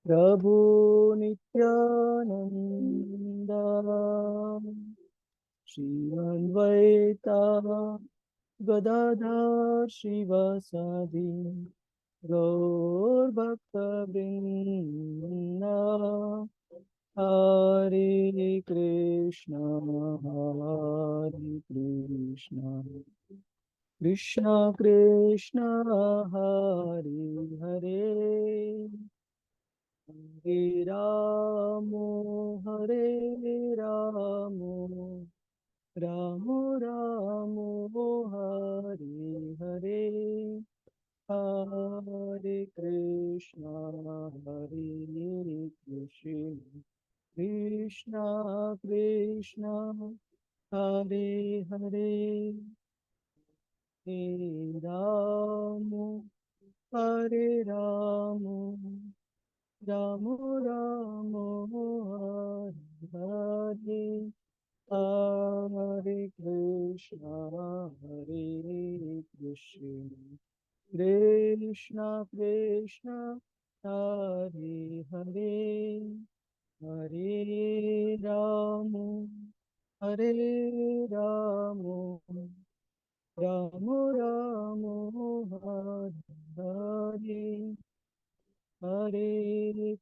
प्रभु नित्यानंद श्री अद्वैता गदाधर शिवासादि गौर भक्तवृंद हरे कृष्ण कृष्ण कृष्ण हरे हरे हरे हरे राम राम राम हरे हरे हरे कृष्ण कृष्ण कृष्ण हरे हरे हरे राम राम राम हरे हरे कृष्ण कृष्ण कृष्ण हरे हरे हरे हरे राम राम राम हरे हरे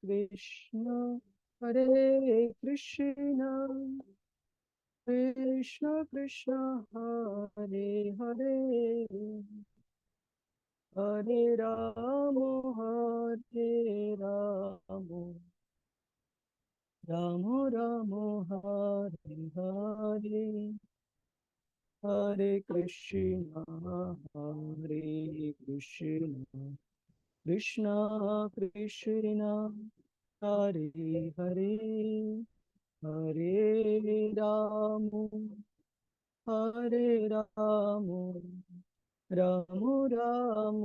कृष्ण कृष्ण कृष्ण हरे हरे हरे राम राम राम हरे हरे हरे कृष्ण कृष्ण कृष्ण हरे हरे हरे राम राम राम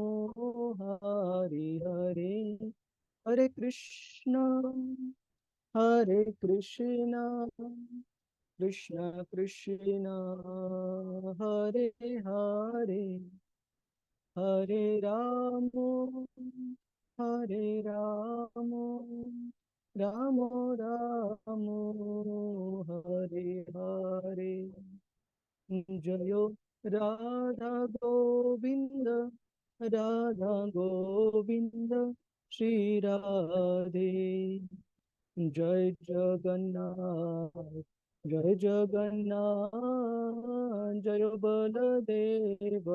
हरे हरे हरे कृष्ण कृष्ण कृष्ण हरे हरे हरे राम राम राम हरे हरे जयो राधा गोविंद श्री राधे जय जगन्नाथ जय बलदेव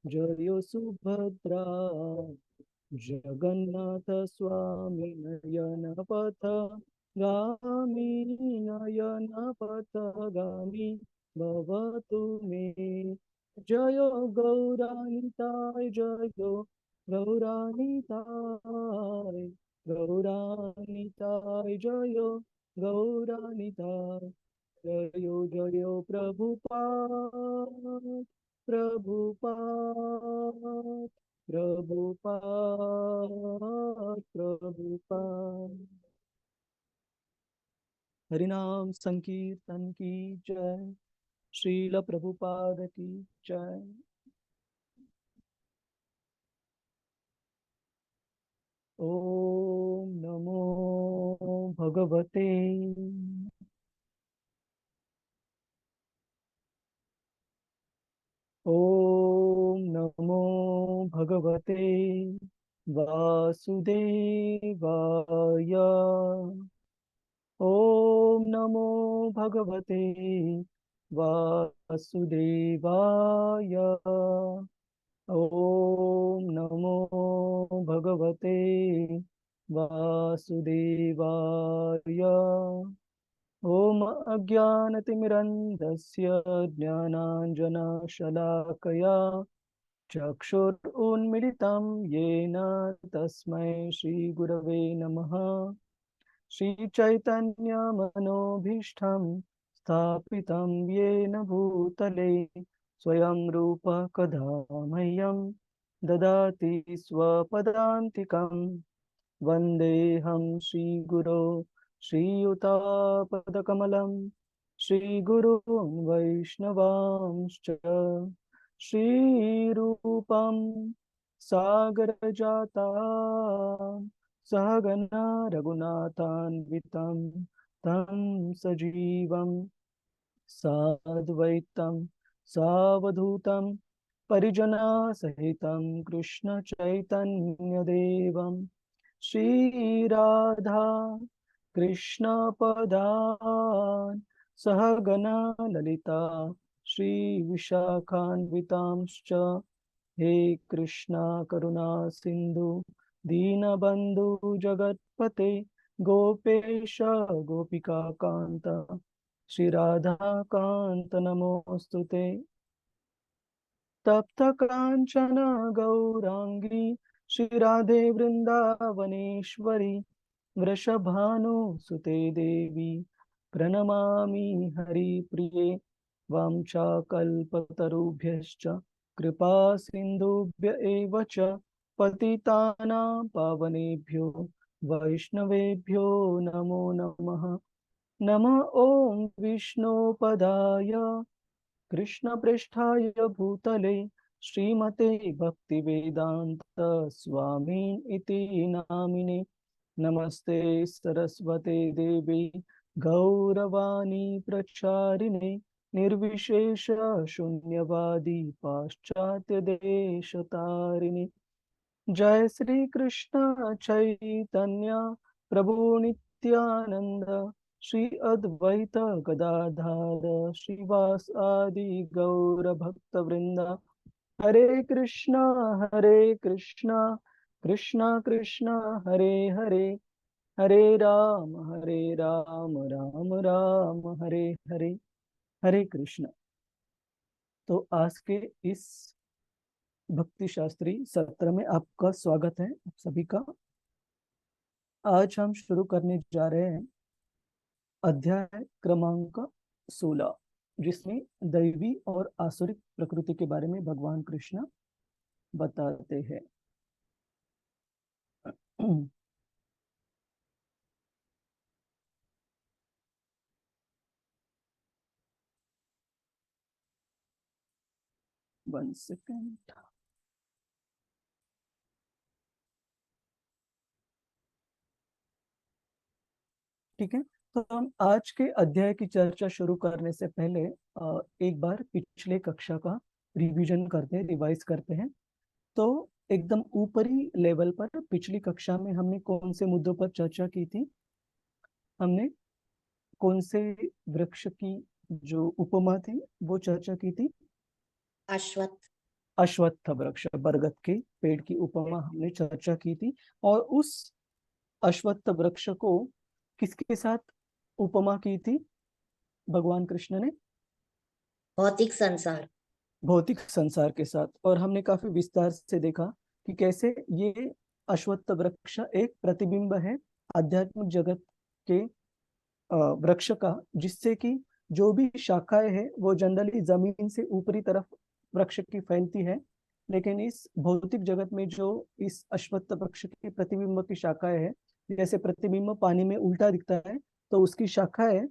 जय सुभद्रा जगन्नाथ स्वामी नयन पथगामी भवतु मे जय गौरानिताय गौरानिताय जय गौरानिताय जय प्रभुपाद प्रभुपाद हरिनाम संकीर्तन की जय। श्रील प्रभुपाद की जय। ओम नमो भगवते ओम नमो भगवते वासुदेवाय ओम नमो भगवते वासुदेवाय ओम नमो भगवते वासुदेवाय ओम अज्ञानतिमिरन्धस्य ज्ञानाञ्जनशलाकया चक्षुरुन्मिलितं येन तस्मै श्रीगुरवे नमः। श्रीचैतन्यमनोभीष्टं स्थापितं येन भूतले स्वयं रूपः कदा मह्यं ददाति स्वपदान्तिकं वन्देऽहं श्रीगुरो श्रीयुतापदकमलं श्रीगुरुं वैष्णवांश्च श्रीरूपं सागर जाता सहगना रघुनाथान्वितं तं सजीवं साद्वैतं सावधूतं परिजना सहितं कृष्ण चैतन्य देवं श्रीराधा कृष्ण पदान् सहगना ललिता श्री विशाखान्वितांश्च हे कृष्णा करुणा सिंधु दीनबंधु जगतपते गोपेश गोपिका कांत श्री राधा कांत नमोस्तुते तप्त कांचन गौरांगी श्री राधे वृंदावनेश्वरी वृषभानुसुते देवी प्रणमामि हरिप्रिये वाञ्छाकल्पतरुभ्यश्च कृपा सिन्धुभ्य एव च पतितानां पावनेभ्यो वैष्णवेभ्यो नमो नमः नमः ॐ विष्णुपदाय कृष्णपृष्ठाय भूतले श्रीमते भक्तिवेदान्त स्वामी इति नामिने नमस्ते सरस्वते देवी गौरवाणी प्रचारिणे निर्विशेष शून्यवादी पाश्चात्य देश तारिणे जय श्री कृष्ण चैतन्य प्रभु नित्यानंद श्री अद्वैत गदाधर श्रीवास आदि गौर भक्त वृंद हरे कृष्णा कृष्णा कृष्णा हरे हरे हरे राम राम राम हरे हरे हरे कृष्ण। तो आज के इस भक्ति शास्त्री सत्र में आपका स्वागत है आप सभी का। आज हम शुरू करने जा रहे हैं अध्याय क्रमांक 16 जिसमें दैवी और आसुरिक प्रकृति के बारे में भगवान कृष्ण बताते हैं। One second. ठीक है, तो हम आज के अध्याय की चर्चा शुरू करने से पहले एक बार पिछले कक्षा का रिवीजन करते हैं, रिवाइज करते हैं। तो एकदम ऊपरी लेवल पर पिछली कक्षा में हमने कौन से मुद्दों पर चर्चा की थी? हमने कौन से वृक्ष की जो उपमा थी वो चर्चा की थी? अश्वत्थ वृक्ष, बरगद के पेड़ की उपमा हमने चर्चा की थी। और उस अश्वत्थ वृक्ष को किसके साथ उपमा की थी भगवान कृष्ण ने? भौतिक संसार के साथ। और हमने काफी विस्तार से देखा कि कैसे ये अश्वत्थ वृक्ष एक प्रतिबिंब है आध्यात्मिक जगत के वृक्ष का, जिससे कि जो भी शाखाएं हैं वो जनरली जमीन से ऊपरी तरफ वृक्ष की फैलती है, लेकिन इस भौतिक जगत में जो इस अश्वत्थ वृक्ष की प्रतिबिंब की शाखाएं है, जैसे प्रतिबिंब पानी में उल्टा दिखता है तो उसकी शाखाएं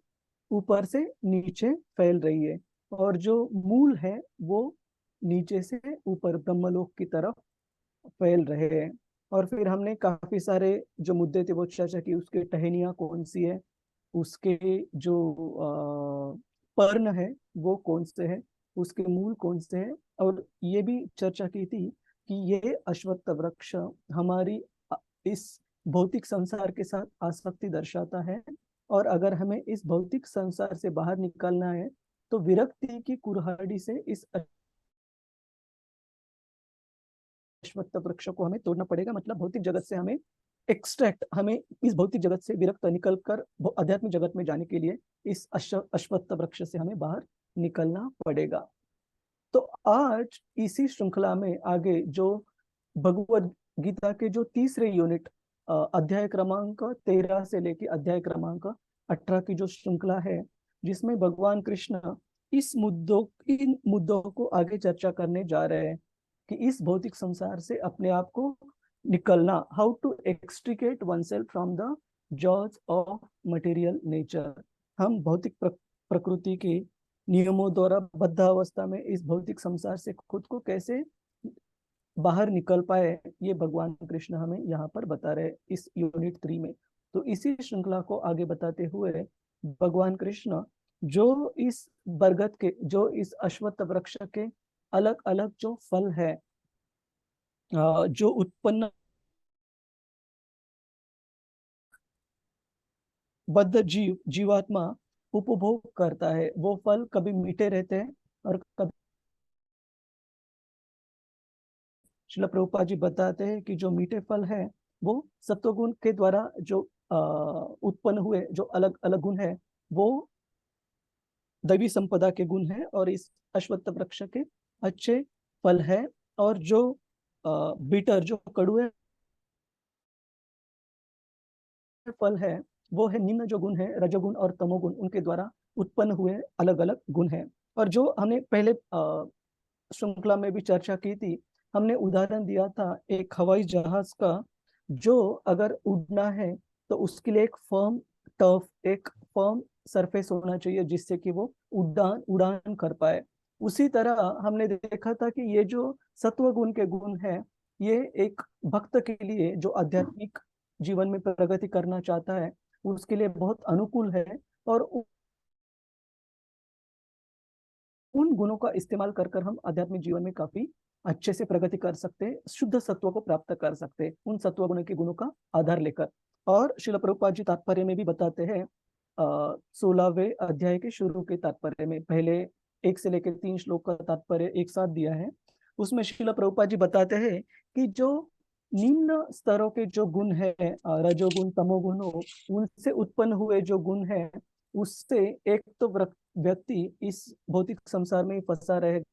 ऊपर से नीचे फैल रही है, और जो मूल है वो नीचे से ऊपर ब्रह्मलोक की तरफ फैल रहे हैं। और फिर हमने काफी सारे जो मुद्दे थे वो चर्चा की, उसके टहनियाँ कौन सी है, उसके जो पर्ण है वो कौन से है, उसके मूल कौन से है। और ये भी चर्चा की थी कि ये अश्वत्थ वृक्ष हमारी इस भौतिक संसार के साथ आसक्ति दर्शाता है, और अगर हमें इस भौतिक संसार से बाहर निकलना है तो विरक्ति की कुल्हाड़ी से इस अश्वत्थ वृक्ष को हमें तोड़ना पड़ेगा। मतलब भौतिक जगत से हमें एक्सट्रैक्ट, हमें इस भौतिक जगत से विरक्त निकलकर आध्यात्मिक जगत में जाने के लिए इस अश्वत्थ वृक्ष से हमें बाहर निकलना पड़ेगा। तो आज इसी श्रृंखला में आगे जो भगवद गीता के जो तीसरे यूनिट अध्याय क्रमांक 13 से लेकर अध्याय क्रमांक 18 की जो श्रृंखला है, जिसमें भगवान कृष्ण इन मुद्दों को आगे चर्चा करने जा रहे हैं कि इस भौतिक संसार से अपने आप को निकलना, how to extricate oneself from the jaws of material nature. हम भौतिक प्रकृति के नियमों द्वारा बद्ध अवस्था में इस भौतिक संसार से खुद को कैसे बाहर निकल पाए, ये भगवान कृष्ण हमें यहाँ पर बता रहे इस यूनिट 3 में। तो इसी श्रृंखला को आगे बताते हुए भगवान कृष्ण जो इस बरगद के, जो इस अश्वत्थ वृक्ष के अलग अलग जो फल है, जो उत्पन्न बद्ध जीवात्मा उपभोग करता है, वो फल कभी मीठे रहते हैं और कभी, श्रील प्रभुपाद जी बताते हैं कि जो मीठे फल है वो सत्वगुण के द्वारा जो उत्पन्न हुए जो अलग अलग गुण है वो दैवी संपदा के गुण है, और इस अश्वत्थ वृक्ष के अच्छे फल है। और जो बीटर, जो कड़ुए फल है, वो है निम्न जो गुण है, रजोगुण और तमोगुण, उनके द्वारा उत्पन्न हुए अलग अलग गुण है। और जो हमने पहले श्रृंखला में भी चर्चा की थी, हमने उदाहरण दिया था एक हवाई जहाज का, जो अगर उड़ना है तो उसके लिए एक फर्म टर्फ, एक फर्म सरफेस होना चाहिए जिससे कि वो उड़ान उड़ान कर पाए। उसी तरह हमने देखा था कि ये जो सत्व गुण के गुण है, ये एक भक्त के लिए जो आध्यात्मिक जीवन में प्रगति करना चाहता है उसके लिए बहुत अनुकूल है। और उन गुणों का इस्तेमाल कर कर हम आध्यात्मिक जीवन में काफी अच्छे से प्रगति कर सकते हैं, शुद्ध सत्व को प्राप्त कर सकते हैं उन सत्व गुणों के गुणों का आधार लेकर। और श्रील प्रभुपाद जी तात्पर्य में भी बताते हैं 16वें अध्याय के शुरू के तात्पर्य में, पहले 1 से लेकर 3 श्लोक का तात्पर्य एक साथ दिया है। उसमें श्रील प्रभुपाद जी बताते हैं कि जो निम्न स्तरों के जो गुण है, रजोगुण तमोगुण, उनसे उत्पन्न हुए जो गुण है, उससे एक तो व्यक्ति इस भौतिक संसार में फंसा रहेगा,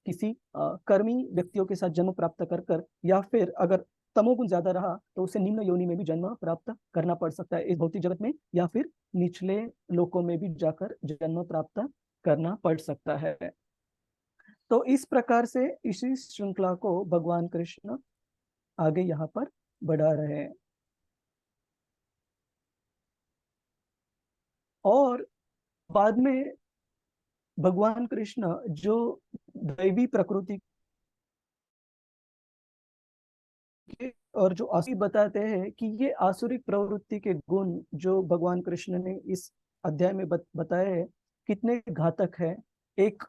किसी कर्मी व्यक्तियों के साथ जन्म प्राप्त कर कर, या फिर अगर तमोगुण ज्यादा रहा तो उसे निम्न योनि में भी जन्म प्राप्त करना पड़ सकता है इस भौतिक जगत में, या फिर निचले लोकों में भी जाकर जन्म प्राप्त करना पड़ सकता है। तो इस प्रकार से इसी श्रृंखला को भगवान कृष्ण आगे यहाँ पर बढ़ा रहे हैं। और बाद में भगवान कृष्ण जो दैवी प्रकृति के और जो आसुरी बताते हैं कि ये आसुरिक प्रवृत्ति के गुण जो भगवान कृष्ण ने इस अध्याय में बताए हैं कितने घातक है। एक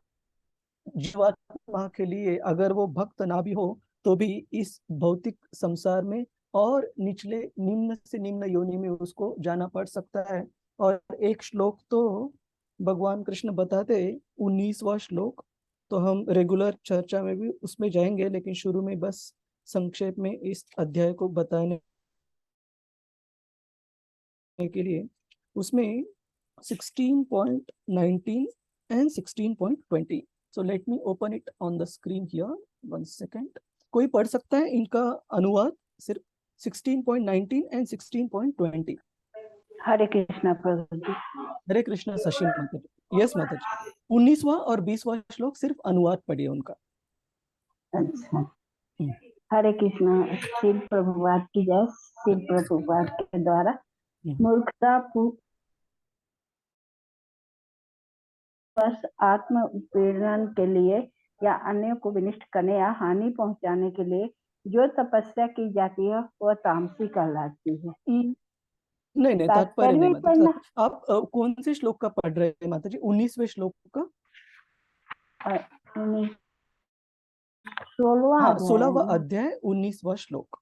जीवात्मा के लिए अगर वो भक्त ना भी हो तो भी इस भौतिक संसार में और निचले निम्न से निम्न योनि में उसको जाना पड़ सकता है। और एक श्लोक तो भगवान कृष्ण बताते, 19वां श्लोक, तो हम रेगुलर चर्चा में भी उसमें जाएंगे, लेकिन शुरू में बस संक्षेप में इस अध्याय को बताने के लिए, उसमें 16.19 and 16.20, so let me open it on the screen here, 1 second। कोई पढ़ सकता है इनका अनुवाद, सिर्फ 16.19 and 16.20। हरे कृष्णा प्रभु जी। हरे कृष्णा शशि माता जी। यस माता जी, 19वां और 20वां श्लोक सिर्फ अनुवाद पढ़िए उनका। अच्छा, हरे कृष्णा। शिव प्रभुपाद की जय। शिव प्रभुपाद के द्वारा मूर्खता बस आत्म उत्पीड़न के लिए या अन्य को विनिष्ट करने या हानि पहुंचाने के लिए जो तपस्या की जाती है वह तामसी कहलाती है। नहीं नहीं, तात्पर्य नहीं माता जी। पढ़ना आप कौन से श्लोक का पढ़ रहे हैं माता जी? 19वें श्लोक का। 16वां अध्याय 19वां श्लोक।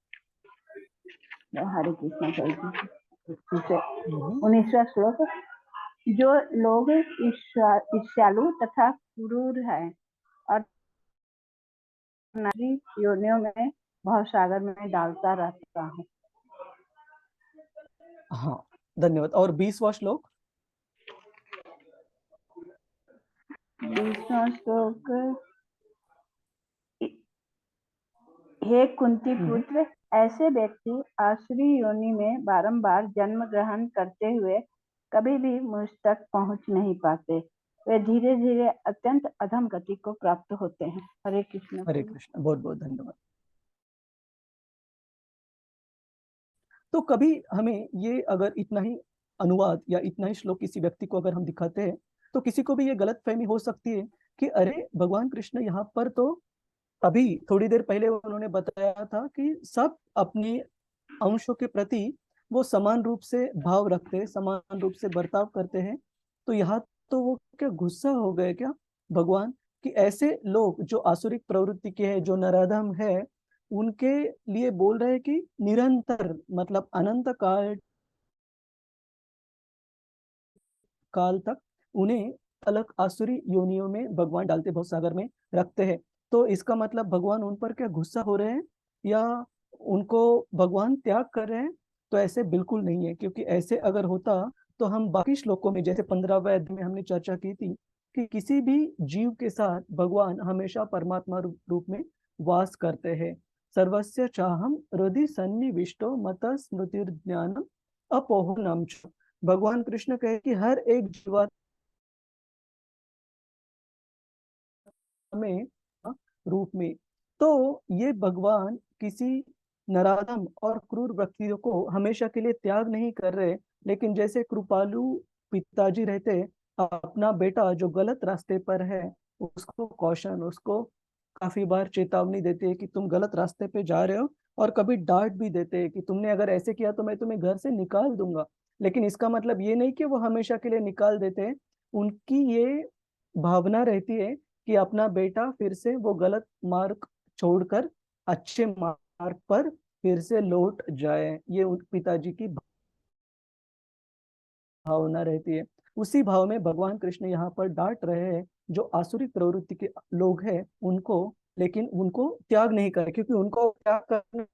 हरे कृष्णा। 19वां श्लोक, जो लोग ईर्ष्यालु तथा क्रूर है और नारी योनियों में भवसागर में डालता रहता है। हाँ, धन्यवाद। और 20वां श्लोक? 20वां श्लोक, हे कुंती पुत्र, ऐसे व्यक्ति आसुरी योनि में बारंबार जन्म ग्रहण करते हुए कभी भी मुझ तक पहुंच नहीं पाते। वे धीरे धीरे अत्यंत अधम गति को प्राप्त होते हैं। हरे कृष्ण। हरे कृष्ण, बहुत बहुत धन्यवाद। तो कभी हमें ये अगर इतना ही अनुवाद या इतना ही श्लोक किसी व्यक्ति को अगर हम दिखाते हैं तो किसी को भी ये गलत फहमी हो सकती है कि अरे भगवान कृष्ण यहाँ पर तो अभी थोड़ी देर पहले उन्होंने बताया था कि सब अपने अंशों के प्रति वो समान रूप से भाव रखते हैं, समान रूप से बर्ताव करते हैं। तो यहाँ तो वो क्या गुस्सा हो गए क्या भगवान, कि ऐसे लोग जो आसुरिक प्रवृत्ति के हैं, जो नराधम है, उनके लिए बोल रहे हैं कि निरंतर मतलब अनंत काल काल तक उन्हें अलग आसुरी योनियों में भगवान डालते, भव सागर में रखते हैं। तो इसका मतलब भगवान उन पर क्या गुस्सा हो रहे हैं या उनको भगवान त्याग कर रहे हैं? तो ऐसे बिल्कुल नहीं है, क्योंकि ऐसे अगर होता तो हम बाकी श्लोकों में, जैसे 15वें अध्याय में हमने चर्चा की थी कि किसी भी जीव के साथ भगवान हमेशा परमात्मा रूप में वास करते हैं। सर्वस्य चाहम हृदि सन्निविष्टो मत स्मृतिर्ज्ञानम अपोहनम च। भगवान कृष्ण कहे कि हर एक जीवात्मा में रूप में, तो ये भगवान किसी नराधम और क्रूर व्यक्तियों को हमेशा के लिए त्याग नहीं कर रहे, लेकिन जैसे कृपालु पिताजी रहते, अपना बेटा जो गलत रास्ते पर है उसको कौशन, उसको काफी बार चेतावनी देते हैं कि तुम गलत रास्ते पे जा रहे हो, और कभी डांट भी देते हैं कि तुमने अगर ऐसे किया तो मैं तुम्हें घर से निकाल दूंगा। लेकिन इसका मतलब ये नहीं कि वो हमेशा के लिए निकाल देते हैं। उनकी ये भावना रहती है कि अपना बेटा फिर से वो गलत मार्ग छोड़कर अच्छे मार्ग पर फिर से लौट जाए, ये पिताजी की भावना रहती है। उसी भाव में भगवान कृष्ण यहाँ पर डांट रहे हैं जो आसुरी प्रवृत्ति के लोग हैं उनको, लेकिन उनको त्याग नहीं करे, क्योंकि उनको त्याग करने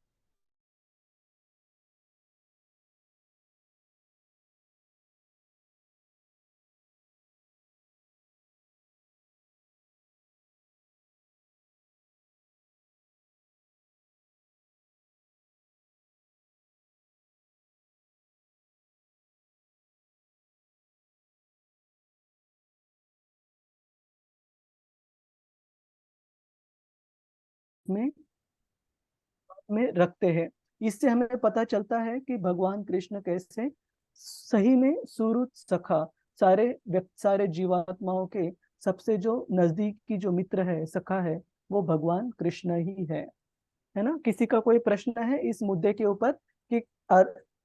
में रखते हैं। इससे हमें पता चलता है कि भगवान कृष्ण कैसे सही में सुहृद सखा, सारे जीवात्माओं के सबसे जो नजदीक की जो मित्र है, सखा है, वो भगवान कृष्ण ही है ना। किसी का कोई प्रश्न है इस मुद्दे के ऊपर कि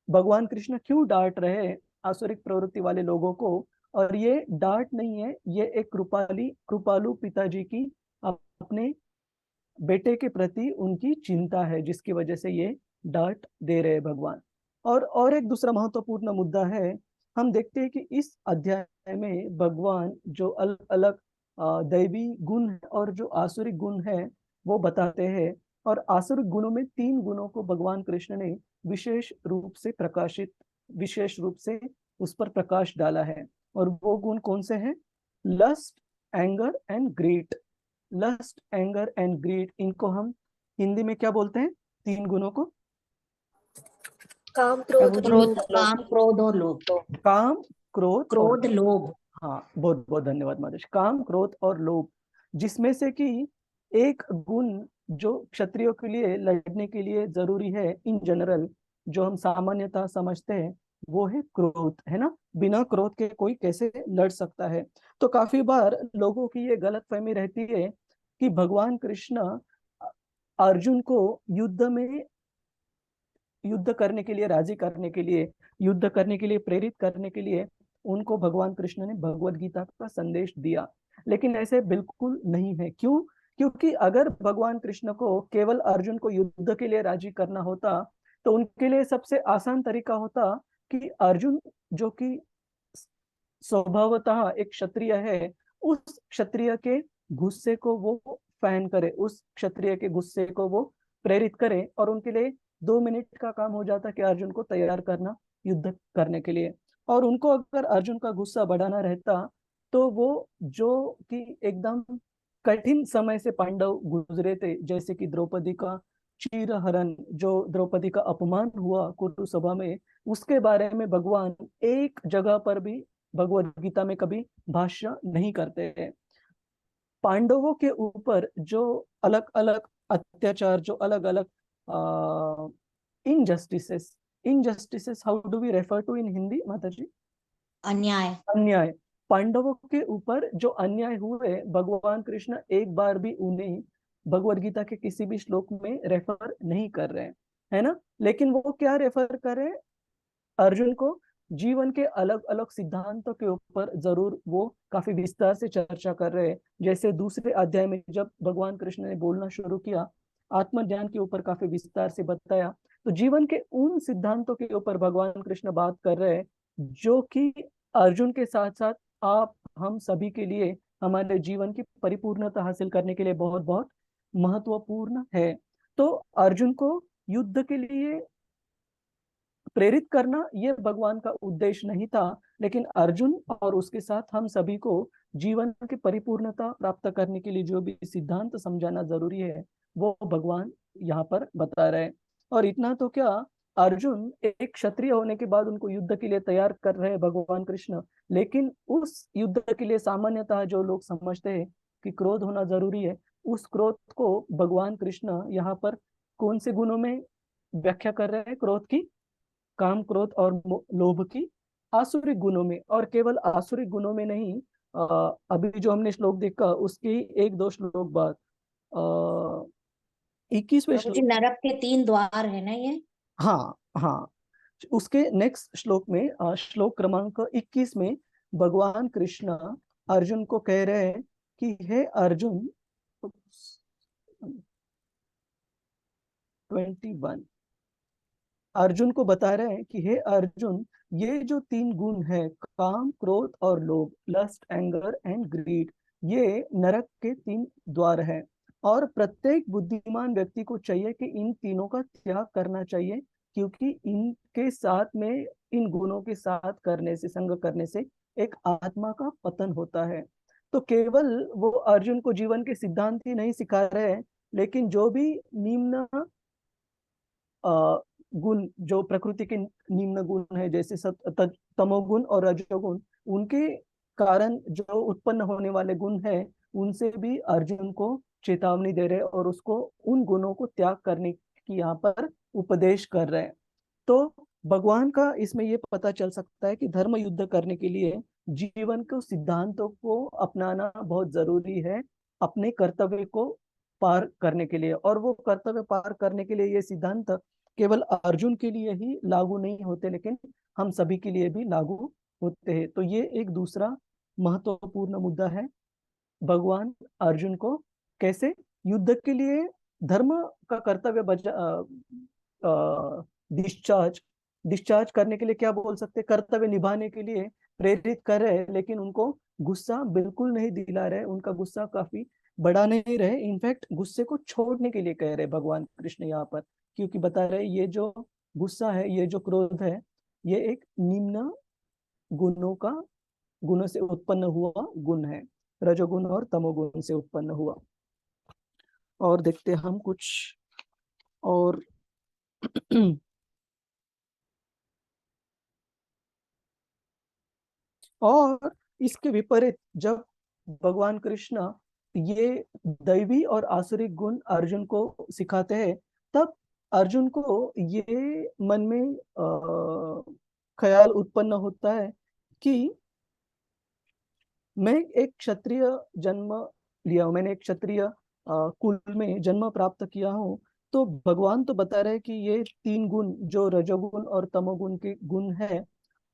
भगवान कृष्ण क्यों डांट रहे हैं आसुरिक प्रवृत्ति वाले लोगों को? और ये डांट नहीं है, ये एक कृपालु पिताजी की अपने बेटे के प्रति उनकी चिंता है, जिसकी वजह से ये डांट दे रहे हैं भगवान। और एक दूसरा महत्वपूर्ण मुद्दा है, हम देखते हैं कि इस अध्याय में भगवान जो अलग अलग दैवी गुण है और जो आसुरिक गुण है वो बताते हैं। और आसुरिक गुणों में 3 गुणों को भगवान कृष्ण ने विशेष रूप से उस पर प्रकाश डाला है। और वो गुण कौन से हैं? Lust, anger and greed. Lust, anger and greed, इनको हम हिंदी में क्या बोलते हैं, 3 गुणों को? काम, क्रोध, क्रोध, लोभ। काम, क्रोध और लोभ। काम, क्रोध क्रोध, लोभ। हाँ, बहुत बहुत धन्यवाद मादेश। काम, क्रोध और लोभ, जिसमें से कि एक गुण जो क्षत्रियों के लिए लड़ने के लिए जरूरी है इन जनरल, जो हम सामान्यतः समझते हैं, वो है क्रोध, है ना। बिना क्रोध के कोई कैसे लड़ सकता है? तो काफी बार लोगों की ये गलतफहमी रहती है कि भगवान कृष्ण अर्जुन को युद्ध करने के लिए राजी करने के लिए, युद्ध करने के लिए प्रेरित करने के लिए उनको भगवान कृष्ण ने भगवत गीता का संदेश दिया। लेकिन ऐसे बिल्कुल नहीं है। क्यों? क्योंकि अगर भगवान कृष्ण को केवल अर्जुन को युद्ध के लिए राजी करना होता तो उनके लिए सबसे आसान तरीका होता कि अर्जुन, जो कि स्वभावतः एक क्षत्रिय है, उस क्षत्रिय के गुस्से को वो फैन करे, उस क्षत्रिय के गुस्से को वो प्रेरित करे, और उनके लिए 2 मिनट का काम हो जाता कि अर्जुन को तैयार करना युद्ध करने के लिए। और उनको अगर अर्जुन का गुस्सा बढ़ाना रहता तो वो जो कि एकदम कठिन समय से पांडव गुजरे थे, जैसे कि द्रौपदी का चीरहरण, जो द्रौपदी का अपमान हुआ कुरु सभा में, उसके बारे में भगवान एक जगह पर भी भगवत गीता में कभी भाष्य नहीं करते हैं। पांडवों के ऊपर जो अलग अलग अत्याचार, जो अलग अलग injustices, how do we refer to in Hindi माता जी? अन्याय। अन्याय, पांडवों के ऊपर जो अन्याय हुए, भगवान कृष्ण एक बार भी उन्हें भगवत गीता के किसी भी श्लोक में रेफर नहीं कर रहे हैं, है ना। लेकिन वो क्या रेफर कर रहे हैं, अर्जुन को जीवन के अलग अलग सिद्धांतों के ऊपर जरूर वो काफी विस्तार से चर्चा कर रहे हैं। जैसे दूसरे अध्याय में जब भगवान कृष्ण ने बोलना शुरू किया, आत्मज्ञान के ऊपर काफी विस्तार से बताया, तो जीवन के उन सिद्धांतों के ऊपर भगवान कृष्ण बात कर रहे हैं जो कि अर्जुन के साथ साथ आप हम सभी के लिए, हमारे जीवन की परिपूर्णता हासिल करने के लिए बहुत बहुत महत्वपूर्ण है। तो अर्जुन को युद्ध के लिए प्रेरित करना ये भगवान का उद्देश्य नहीं था, लेकिन अर्जुन और उसके साथ हम सभी को जीवन की परिपूर्णता प्राप्त करने के लिए जो भी सिद्धांत समझाना जरूरी है, वो भगवान यहाँ पर बता रहे हैं। और इतना तो क्या, अर्जुन एक क्षत्रिय होने के बाद उनको युद्ध के लिए तैयार कर रहे हैं भगवान कृष्ण, लेकिन उस युद्ध के लिए सामान्यतः जो लोग समझते हैं कि क्रोध होना जरूरी है, उस क्रोध को भगवान कृष्ण यहाँ पर कौन से गुणों में व्याख्या कर रहे हैं, क्रोध की, काम क्रोध और लोभ की आसुरिक गुणों में। और केवल आसुरिक गुणों में नहीं, अभी जो हमने श्लोक देखा उसके ही एक दो श्लोक बाद 21वें प्रभु जी, श्लोक, नरक के 3 द्वार है ना ये? हाँ हाँ, उसके नेक्स्ट श्लोक में श्लोक क्रमांक 21 में भगवान कृष्ण अर्जुन को कह रहे हैं कि हे अर्जुन, 21, अर्जुन को बता रहे हैं कि हे अर्जुन, ये जो 3 गुण है, काम क्रोध और लोभ, लस्ट एंगर एंड ग्रीड, ये नरक के 3 द्वार हैं। और प्रत्येक बुद्धिमान व्यक्ति को चाहिए कि इन तीनों का त्याग करना चाहिए, क्योंकि इनके साथ में, इन गुणों के साथ करने से, संग करने से एक आत्मा का पतन होता है। तो केवल वो अर्जुन को जीवन के सिद्धांत ही नहीं सिखा रहे हैं, लेकिन जो भी निम्न गुण, जो प्रकृति के निम्न गुण है, जैसे तमोगुण और रजोगुण, उनके कारण जो उत्पन्न होने वाले गुण है, उनसे भी अर्जुन को चेतावनी दे रहे और उसको उन गुणों को त्याग करने की यहाँ पर उपदेश कर रहे हैं। तो भगवान का इसमें ये पता चल सकता है कि धर्म युद्ध करने के लिए जीवन के सिद्धांतों को अपनाना बहुत जरूरी है, अपने कर्तव्य को पार करने के लिए। और वो कर्तव्य पार करने के लिए ये सिद्धांत केवल अर्जुन के लिए ही लागू नहीं होते, लेकिन हम सभी के लिए भी लागू होते हैं। तो ये एक दूसरा महत्वपूर्ण मुद्दा है, भगवान अर्जुन को कैसे युद्ध के लिए धर्म का कर्तव्य डिस्चार्ज डिस्चार्ज करने के लिए, क्या बोल सकते हैं, कर्तव्य निभाने के लिए प्रेरित कर रहे हैं, लेकिन उनको गुस्सा बिल्कुल नहीं दिला रहे, उनका गुस्सा काफी बढ़ा नहीं रहे, इनफैक्ट गुस्से को छोड़ने के लिए कह रहे भगवान कृष्ण यहाँ पर। क्योंकि बता रहे ये जो गुस्सा है, ये जो क्रोध है, ये एक निम्न गुणों से उत्पन्न हुआ गुण है, रजोगुण और तमोगुण से उत्पन्न हुआ। और देखते हैं हम कुछ और और इसके विपरीत जब भगवान कृष्ण ये दैवी और आसुरिक गुण अर्जुन को सिखाते हैं, तब अर्जुन को ये मन में ख्याल उत्पन्न होता है कि मैं एक क्षत्रिय जन्म लिया हूं, मैंने एक क्षत्रिय कुल में जन्म प्राप्त किया हूं। तो भगवान तो बता रहे हैं कि ये 3 गुण जो रजोगुण और तमोगुण के गुण है,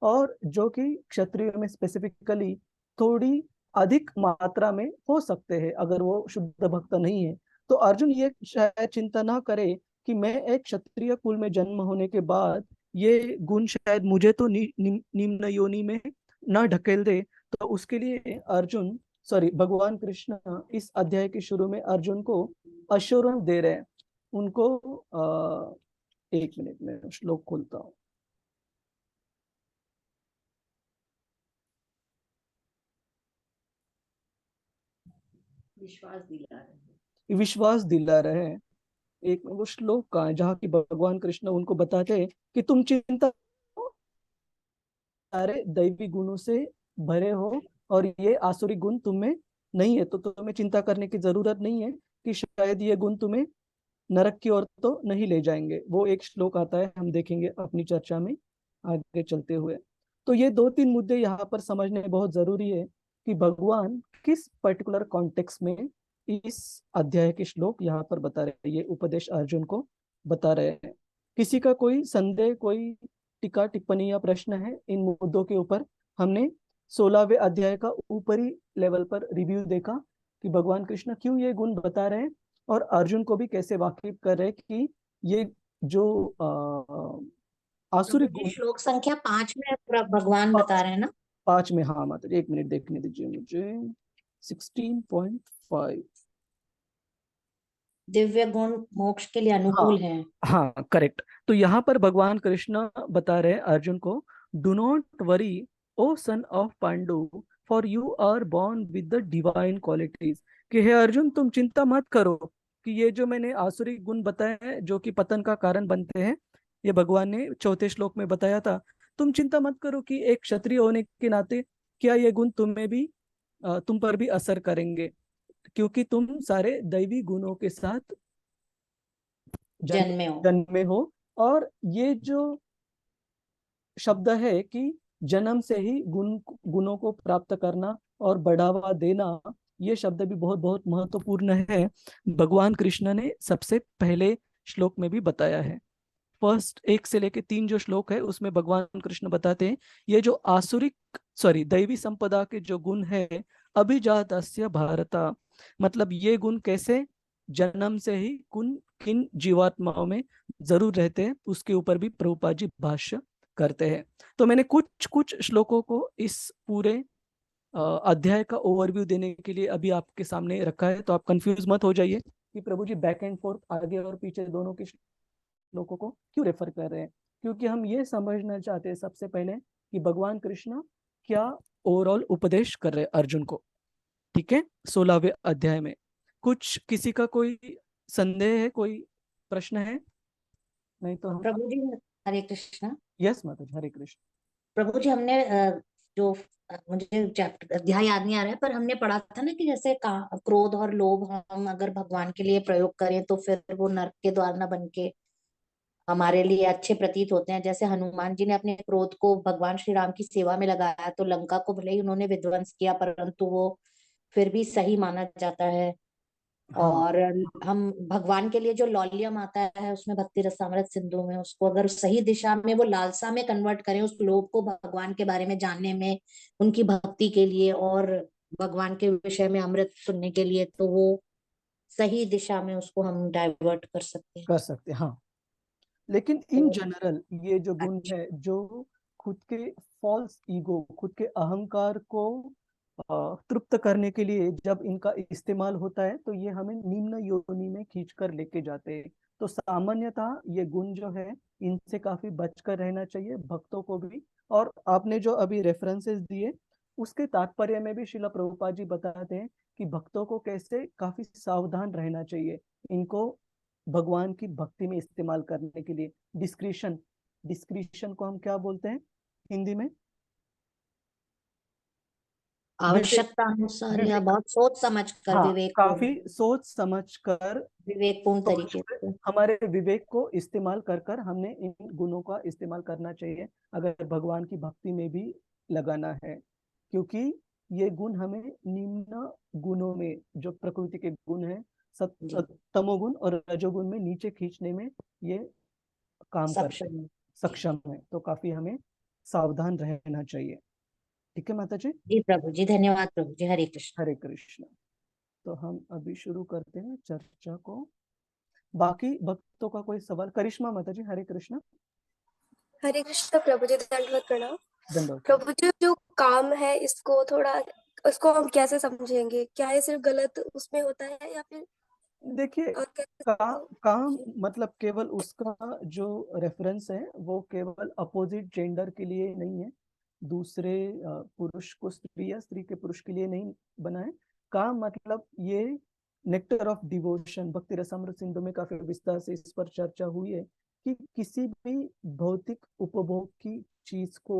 और जो कि क्षत्रिय में स्पेसिफिकली थोड़ी अधिक मात्रा में हो सकते हैं अगर वो शुद्ध भक्त नहीं है। तो अर्जुन ये शायद चिंता ना करे कि मैं एक क्षत्रिय कुल में जन्म होने के बाद ये गुण शायद मुझे तो निम्न योनि में ना ढकेल दे। तो उसके लिए अर्जुन, सॉरी, भगवान कृष्ण इस अध्याय के शुरू में अर्जुन को अश्योरेंस दे रहे हैं उनको। एक मिनट में श्लोक खोलता हूँ। विश्वास दिला रहे हैं। एक वो श्लोक का है जहाँ की भगवान कृष्ण उनको बताते हैं कि तुम चिंता, सारे दैवी गुणों से भरे हो और ये आसुरी गुण तुम्हें नहीं है, तो तुम्हें चिंता करने की जरूरत नहीं है कि शायद ये गुण तुम्हें नरक की ओर तो नहीं ले जाएंगे। वो एक श्लोक आता है, हम देखेंगे अपनी चर्चा में आगे चलते हुए। तो ये दो तीन मुद्दे यहाँ पर समझने बहुत जरूरी है कि भगवान किस पर्टिकुलर कॉन्टेक्स्ट में इस अध्याय के श्लोक यहाँ पर बता रहे हैं, ये उपदेश अर्जुन को बता रहे हैं। किसी का कोई संदेह, कोई टीका टिप्पणी या प्रश्न है इन मुद्दों के ऊपर? हमने 16वें अध्याय का ऊपरी लेवल पर रिव्यू देखा कि भगवान कृष्ण क्यों ये गुण बता रहे हैं और अर्जुन को भी कैसे वाकिफ कर रहे हैं कि ये जो आसुरी प्रभु जी गुण श्लोक संख्या 5 में भगवान बता रहे हैं ना? 5 में, हाँ माता जी, 1 मिनट देखने दीजिए मुझे। 16.5, दिव्य गुण मोक्ष के लिए हाँ अनुकूल हैं। हाँ करेक्ट। तो यहाँ पर भगवान कृष्ण बता रहे हैं अर्जुन को, do not worry O son of Pandu, for you are born with the divine qualities. कि हे अर्जुन, तुम चिंता मत करो कि ये जो मैंने आसुरी गुण बताए हैं जो कि पतन का कारण बनते हैं, ये भगवान ने चौथे श्लोक में बताया था। तुम चिंता मत करो कि एक क्षत्रिय होने के नाते क्या ये गुण तुम्हें भी तुम पर भी असर करेंगे, क्योंकि तुम सारे दैवी गुणों के साथ जन्मे हो। जन्मे हो। और ये जो शब्द है कि जन्म से ही गुणों को प्राप्त करना और बढ़ावा देना, ये शब्द भी बहुत बहुत महत्वपूर्ण है। भगवान कृष्ण ने सबसे पहले श्लोक में भी बताया है। फर्स्ट 1 से लेके 3 जो श्लोक है उसमें भगवान कृष्ण बताते हैं ये जो दैवी संपदा के जो गुण है, अभिजातस्य भारता, मतलब ये गुण कैसे जन्म से ही किन जीवात्माओं में जरूर रहते हैं, उसके ऊपर भी प्रभुपाद जी भाष्य करते हैं। तो मैंने कुछ कुछ श्लोकों को इस पूरे अध्याय का ओवरव्यू देने के लिए अभी आपके सामने रखा है, तो आप कंफ्यूज मत हो जाइए कि प्रभु जी बैक एंड फोर्थ, आगे और पीछे दोनों के श्लोकों को क्यों रेफर कर रहे हैं। क्योंकि हम ये समझना चाहते हैं सबसे पहले कि भगवान कृष्ण क्या ओवरऑल उपदेश कर रहे हैं अर्जुन को। ठीक है, 16वें अध्याय में कुछ किसी का कोई संदेह है, कोई प्रश्न है? नहीं तो हम, प्रभु जी हरे कृष्ण। यस माता जी, हरे कृष्ण। प्रभु जी हमने जो मुझे चैप्टर अध्याय याद नहीं आ रहा है, पर हमने पढ़ा था ना कि जैसे क्रोध और लोभ हम अगर भगवान के लिए प्रयोग करें तो फिर वो नरक के द्वार न बन के हमारे लिए अच्छे प्रतीत होते हैं। जैसे हनुमान जी ने अपने क्रोध को भगवान श्री राम की सेवा में लगाया तो लंका को भले ही उन्होंने विध्वंस किया, परंतु वो फिर भी सही माना जाता है। हाँ और हम भगवान के लिए जो लौल्यम आता है उसमें भक्ति रसामृत सिंधु में, उसको अगर सही दिशा में वो लालसा में कन्वर्ट करें, उस लोभ को भगवान के बारे में जानने में, उनकी भक्ति के लिए और भगवान के विषय में अमृत सुनने के लिए, तो वो सही दिशा में उसको हम डाइवर्ट कर सकते हैं। कर सकते हैं, हाँ। लेकिन इन तो जनरल ये जो गुण अच्छा, है जो खुद के फॉल्स ईगो, खुद के अहंकार को तृप्त करने के लिए जब इनका इस्तेमाल होता है तो ये हमें निम्न योनि में खींच कर लेके जाते हैं। तो सामान्यतः ये गुण जो है इनसे काफी बचकर रहना चाहिए भक्तों को भी। और आपने जो अभी रेफरेंसेस दिए उसके तात्पर्य में भी शिला प्रभुपाद जी बताते हैं कि भक्तों को कैसे काफी सावधान रहना चाहिए इनको भगवान की भक्ति में इस्तेमाल करने के लिए। डिस्क्रिशन, डिस्क्रिशन को हम क्या बोलते हैं हिंदी में? विवेक, आवश्यकता अनुसार या विवेक, बहुत सोच समझ कर, हाँ विवेक काफी पूर्ण, सोच समझ कर, विवेकपूर्ण सोच तरीके कर, से। हमारे विवेक को इस्तेमाल कर कर हमने इन गुणों का इस्तेमाल करना चाहिए अगर भगवान की भक्ति में भी लगाना है। क्योंकि ये गुण हमें निम्न गुणों में, जो प्रकृति के गुण है, जी, तमोगुण और रजोगुण में नीचे खींचने में ये काम करते हैं, सक्षम। जी सक्षम है। तो काफी हमें सावधान रहना चाहिए। ठीक है माता जी, जी प्रभु जी, धन्यवाद प्रभु जी, हरे कृष्ण। हरे कृष्ण। तो हम अभी शुरू करते हैं चर्चा को। बाकी भक्तों का कोई सवाल? करिश्मा माता जी, हरे कृष्ण। हरे कृष्ण प्रभु जी, दंडवत प्रणाम। दंडवत प्रणाम। प्रभु जी, जो काम है इसको थोड़ा, उसको हम कैसे समझेंगे? क्या ये सिर्फ गलत उसमें होता है या फिर देखिए, और कैसे काम जी मतलब केवल उसका जो रेफरेंस है वो केवल अपोजिट जेंडर के लिए नहीं है, दूसरे पुरुष को स्त्री या स्त्री के पुरुष के लिए नहीं बना है। काम मतलब ये नेक्टर ऑफ डिवोशन, भक्ति रसामृत सिंधु में काफी विस्तार से इस पर चर्चा हुई है कि किसी भी भौतिक उपभोग की चीज को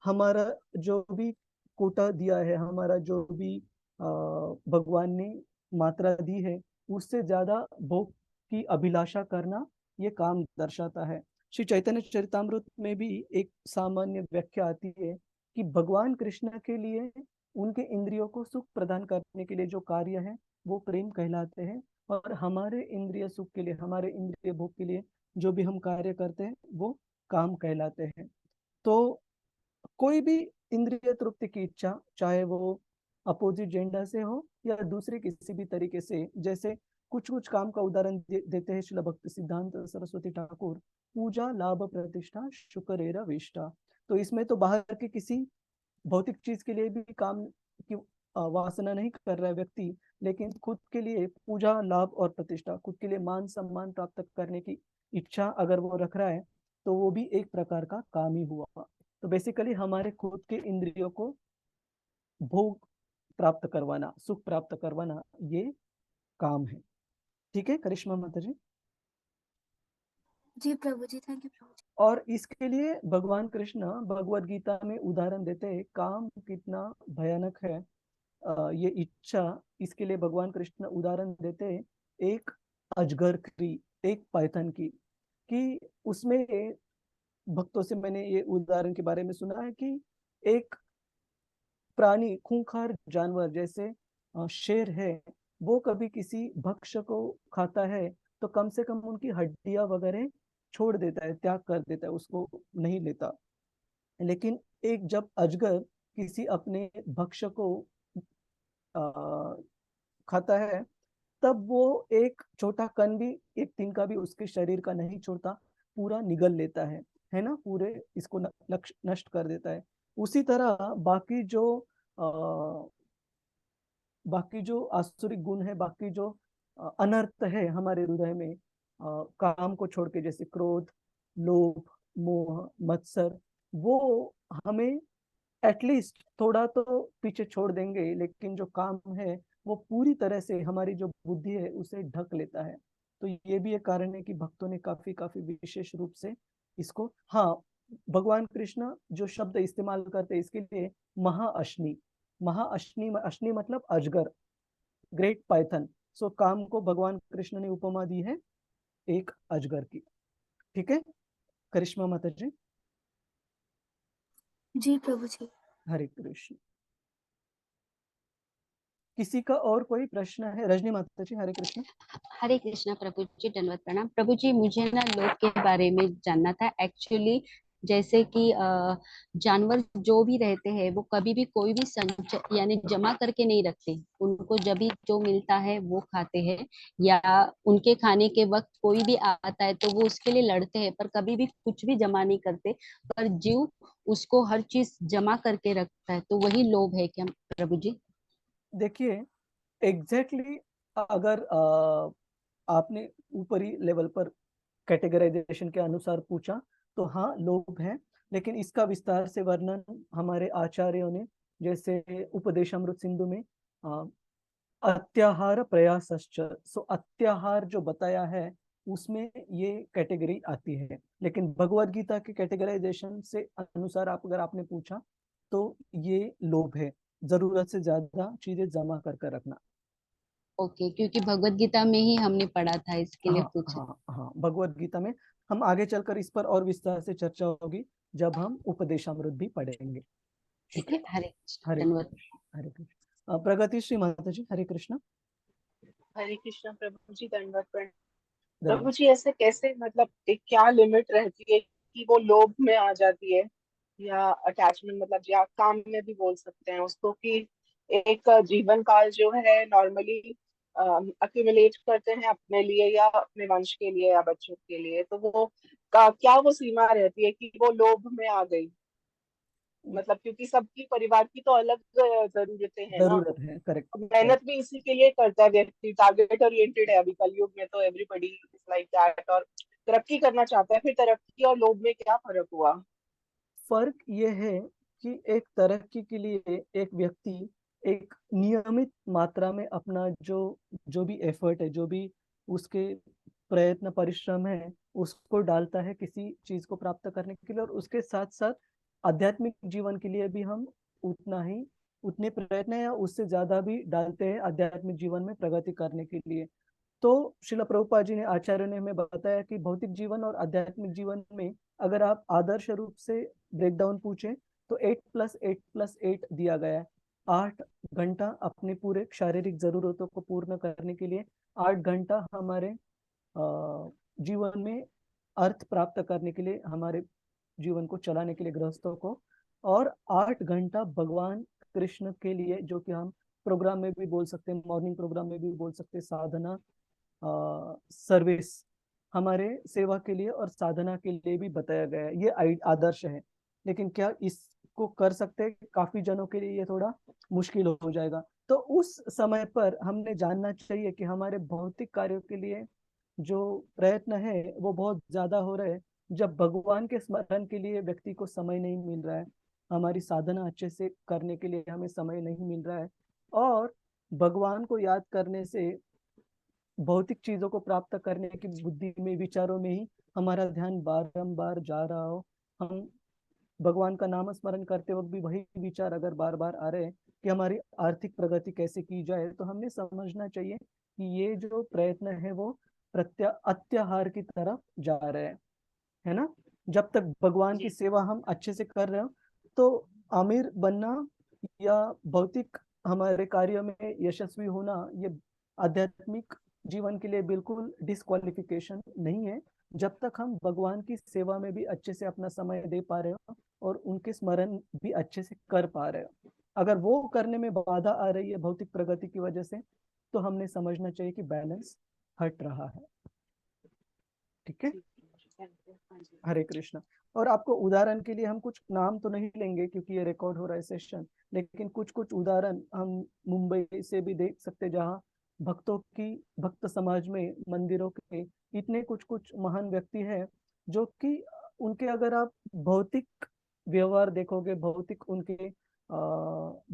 हमारा जो भी कोटा दिया है, हमारा जो भी भगवान ने मात्रा दी है, उससे ज्यादा भोग की अभिलाषा करना ये काम दर्शाता है। श्री चैतन्य चरितामृत में भी एक सामान्य व्याख्या आती है कि भगवान कृष्ण के लिए उनके इंद्रियों को सुख प्रदान करने के लिए जो कार्य है वो प्रेम कहलाते हैं, और हमारे इंद्रिय सुख के लिए, हमारे इंद्रिय भोग के लिए जो भी हम कार्य करते हैं वो काम कहलाते हैं। तो कोई भी इंद्रिय तृप्ति की इच्छा, चाहे वो अपोजिट जेंडर से हो या दूसरे किसी भी तरीके से, जैसे कुछ कुछ काम का उदाहरण देते हैं श्रील भक्ति सिद्धांत सरस्वती ठाकुर, पूजा लाभ प्रतिष्ठा शुक्र एरा विष्टा। तो इसमें तो बाहर के किसी भौतिक चीज के लिए भी काम की वासना नहीं कर रहा है व्यक्ति, लेकिन खुद के लिए पूजा लाभ और प्रतिष्ठा, खुद के लिए मान सम्मान प्राप्त करने की इच्छा अगर वो रख रहा है तो वो भी एक प्रकार का काम ही हुआ। तो बेसिकली हमारे खुद के इंद्रियों को भोग प्राप्त करवाना, सुख प्राप्त करवाना, ये काम है। ठीक है करिश्मा माता जी? जी प्रभु जी, थैंक यू प्रभु जी। और इसके लिए भगवान कृष्ण भगवत गीता में उदाहरण देते हैं, काम कितना भयानक है, ये इच्छा, इसके लिए भगवान कृष्ण उदाहरण देते हैं एक अजगर की, एक पाइथन की, कि उसमें भक्तों से मैंने ये उदाहरण के बारे में सुना है कि एक प्राणी, खूंखार जानवर जैसे शेर है, वो कभी किसी भक्ष्य को खाता है तो कम से कम उनकी हड्डियां वगैरह छोड़ देता है, त्याग कर देता है, उसको नहीं लेता। लेकिन एक जब अजगर किसी अपने भक्ष्य को आ, खाता है, तब वो एक छोटा कण भी, एक तिनका भी उसके शरीर का नहीं छोड़ता, पूरा निगल लेता है ना, पूरे इसको नष्ट कर देता है। उसी तरह बाकी जो आसुरिक गुण है, बाकी जो अनर्थ है हमारे हृदय में, काम को छोड़ के, जैसे क्रोध, लोभ, मोह, मत्सर, वो हमें एटलीस्ट थोड़ा तो पीछे छोड़ देंगे, लेकिन जो काम है वो पूरी तरह से हमारी जो बुद्धि है उसे ढक लेता है। तो ये भी एक कारण है कि भक्तों ने काफी काफी विशेष रूप से इसको, हाँ, भगवान कृष्ण जो शब्द इस्तेमाल करते हैं इसके लिए, महाअश्नि, महाअश्नि, अश्नि मतलब अजगर, ग्रेट पाइथन। सो काम को भगवान कृष्ण ने उपमा दी है एक अजगर की। ठीक है करिश्मा माता जी? जी प्रभु जी। हरे कृष्ण। किसी का और कोई प्रश्न है? रजनी माता जी, हरे कृष्ण। हरे कृष्णा प्रभु जी, दंडवत प्रणाम। प्रभु जी, मुझे ना लोभ के बारे में जानना था एक्चुअली। जैसे कि जानवर जो भी रहते हैं वो कभी भी कोई भी संचय यानी जमा करके नहीं रखते, उनको जब भी जो मिलता है वो खाते हैं, या उनके खाने के वक्त कोई भी आता है तो वो उसके लिए लड़ते हैं, पर कभी भी कुछ भी जमा नहीं करते। पर जीव उसको हर चीज जमा करके रखता है, तो वही लोभ है क्या प्रभु जी? देखिए, एग्जैक्टली अगर आपने ऊपरी लेवल पर कैटेगराइजेशन के अनुसार पूछा तो हाँ लोभ है, लेकिन इसका विस्तार से वर्णन हमारे आचार्यों ने, जैसे उपदेशामृत सिंधु में अत्याहार प्रयासश्च, सो अत्याहार जो बताया है उसमें ये कैटेगरी आती है। लेकिन भगवत गीता के कैटेगराइजेशन से अनुसार आप, अगर आपने पूछा तो ये लोभ है, जरूरत से ज्यादा चीजें जमा कर कर रखना। ओके, क्योंकि भगवत गीता में ही हमने पढ़ा था, इसके लिए हाँ पूछा। हाँ हाँ, भगवत गीता में हम आगे चलकर इस पर और विस्तार से चर्चा होगी जब हम उपदेशामृत भी पढ़ेंगे। ठीक ठीक है। है, हरे कृष्ण, हरे धन्यवाद। कृष्ण, हरे कृष्ण। प्रगति श्री माता जी, हरे कृष्ण। हरे कृष्णा प्रभु जी, दंडवत प्रणाम। प्रभु धन्यवाद। जी, ऐसे कैसे, मतलब एक क्या लिमिट रहती है कि वो लोभ में आ जाती है, या अटैचमेंट, मतलब या काम में भी बोल सकते हैं उसको, कि एक जीवन काल जो है नॉर्मली अक्यूमुलेट करते हैं अपने लिए या अपने वंश के लिए या बच्चों के लिए, तो वो क्या वो सीमा रहती है कि वो लोभ में आ गई? मतलब क्योंकि सबकी परिवार की तो अलग जरूरतें हैं ना। जरूरत है, करेक्ट अब करेक्ट। मेहनत भी इसी के लिए करता है व्यक्ति, टारगेट ओरिएंटेड है अभी कलयुग में, तो एवरीबॉडी इज लाइक दैट, और तरक्की करना चाहता है। फिर तरक्की और लोभ में क्या फर्क हुआ? फर्क ये है कि एक तरक्की के लिए एक व्यक्ति एक नियमित मात्रा में अपना जो जो भी एफर्ट है, जो भी उसके प्रयत्न परिश्रम है, उसको डालता है किसी चीज को प्राप्त करने के लिए, और उसके साथ साथ आध्यात्मिक जीवन के लिए भी हम उतने प्रयत्न या उससे ज्यादा भी डालते हैं आध्यात्मिक जीवन में प्रगति करने के लिए। तो श्रील प्रभुपाद जी ने, आचार्य ने हमें बताया कि भौतिक जीवन और आध्यात्मिक जीवन में अगर आप आदर्श रूप से ब्रेकडाउन पूछें तो 8+8+8 दिया गया है। 8 घंटा अपने पूरे शारीरिक जरूरतों को पूर्ण करने के लिए, 8 घंटा हमारे जीवन में अर्थ प्राप्त करने के लिए, हमारे जीवन को चलाने के लिए गृहस्थों को, और 8 घंटा भगवान कृष्ण के लिए, जो कि हम प्रोग्राम में भी बोल सकते हैं, मॉर्निंग प्रोग्राम में भी बोल सकते हैं, साधना सर्विस, हमारे सेवा के लिए और साधना के लिए भी बताया गया है। ये आदर्श है। लेकिन क्या इसको कर सकते हैं? काफी जनों के लिए ये थोड़ा मुश्किल हो जाएगा। तो उस समय पर हमने जानना चाहिए कि हमारे भौतिक कार्यों के लिए जो प्रयत्न है वो बहुत ज्यादा हो रहे हैं, जब भगवान के स्मरण के लिए व्यक्ति को समय नहीं मिल रहा है, हमारी साधना अच्छे से करने के लिए हमें समय नहीं मिल रहा है, और भगवान को याद करने से भौतिक चीजों को प्राप्त करने की बुद्धि में, विचारों में ही हमारा ध्यान बारंबार जा रहा हो, हम भगवान का नाम स्मरण करते वक्त भी वही विचार अगर बार बार आ रहे हैं कि हमारी आर्थिक प्रगति कैसे की जाए, तो हमने समझना चाहिए कि ये जो प्रयत्न है वो अत्याहार की तरफ जा रहे हैं, है ना। जब तक भगवान की जी सेवा हम अच्छे से कर रहे हो, तो अमीर बनना या भौतिक हमारे कार्य में यशस्वी होना, ये आध्यात्मिक जीवन के लिए बिल्कुल डिस्क्वालिफिकेशन नहीं है, जब तक हम भगवान की सेवा में भी अच्छे से अपना समय दे पा रहे हो और उनके स्मरण भी अच्छे से कर पा रहे हो। अगर वो करने में बाधा आ रही है भौतिक प्रगति की वजह से, तो हमने समझना चाहिए कि बैलेंस हट रहा है। ठीक है। जी थैंक यू। हाँ जी हरे कृष्ण। और आपको उदाहरण के लिए हम कुछ नाम तो नहीं लेंगे क्योंकि ये रिकॉर्ड हो रहा है सेशन, लेकिन कुछ कुछ उदाहरण हम मुंबई से भी देख सकते, जहाँ भक्तों की, भक्त समाज में, मंदिरों के इतने कुछ कुछ महान व्यक्ति हैं, जो कि उनके अगर आप भौतिक व्यवहार देखोगे, भौतिक उनके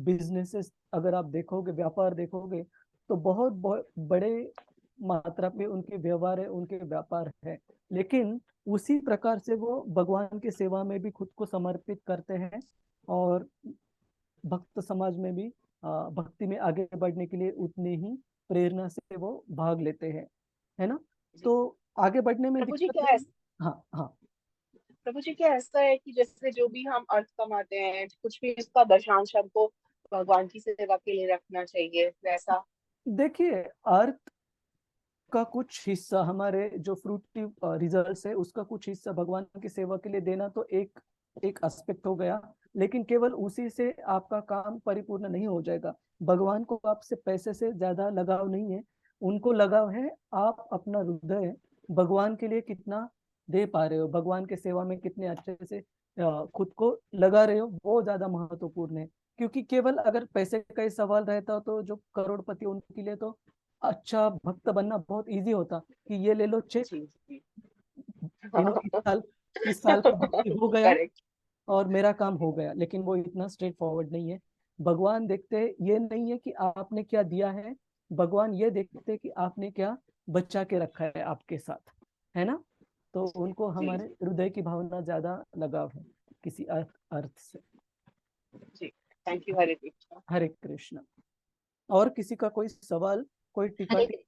बिजनेसेस अगर आप देखोगे, व्यापार देखोगे, तो बहुत बहुत बड़े मात्रा पे उनके व्यवहार है, उनके व्यापार है, लेकिन उसी प्रकार से वो भगवान की सेवा में भी खुद को समर्पित करते हैं, और भक्त समाज में भी भक्ति में आगे बढ़ने के लिए उतनी ही प्रेरणा से वो भाग लेते हैं, है ना। जी। तो आगे बढ़ने में प्रभु जी दिक्कत क्या नहीं। ऐसा हाँ हाँ। प्रभु जी क्या ऐसा है कि जैसे जो भी हम अर्थ कमाते हैं कुछ भी इसका दशांश हमको भगवान की सेवा के लिए रखना चाहिए वैसा? देखिए, अर्थ का कुछ हिस्सा, हमारे जो फ्रूटिव रिजल्ट्स है उसका कुछ हिस्सा भगवान की सेवा के लिए देना तो एक एक एस्पेक्ट हो गया, लेकिन केवल उसी से आपका काम परिपूर्ण नहीं हो जाएगा। भगवान को आपसे पैसे से ज्यादा लगाव नहीं है, उनको लगाव है आप अपना हृदय भगवान के लिए कितना दे पा रहे हो, भगवान के सेवा में कितने अच्छे से खुद को लगा रहे हो, वो ज्यादा महत्वपूर्ण है। क्योंकि केवल अगर पैसे का ही सवाल रहता तो जो करोड़पति उनके लिए तो अच्छा भक्त बनना बहुत इजी होता कि ये ले लो चेक, जी जी इस साल का भक्ति हो गया करेक्ट। और मेरा काम हो गया। लेकिन वो इतना स्ट्रेट फॉरवर्ड नहीं है। भगवान देखते ये नहीं है कि आपने क्या दिया है, भगवान ये देखते कि आपने क्या बचा के रखा है आपके साथ, है ना। तो उनको जी हमारे हृदय की भावना ज्यादा लगाव है किसी अर्थ से। जी थैंक यू। हरे कृष्णा। हरे कृष्ण। और किसी का कोई सवाल, कोई टीका? हरे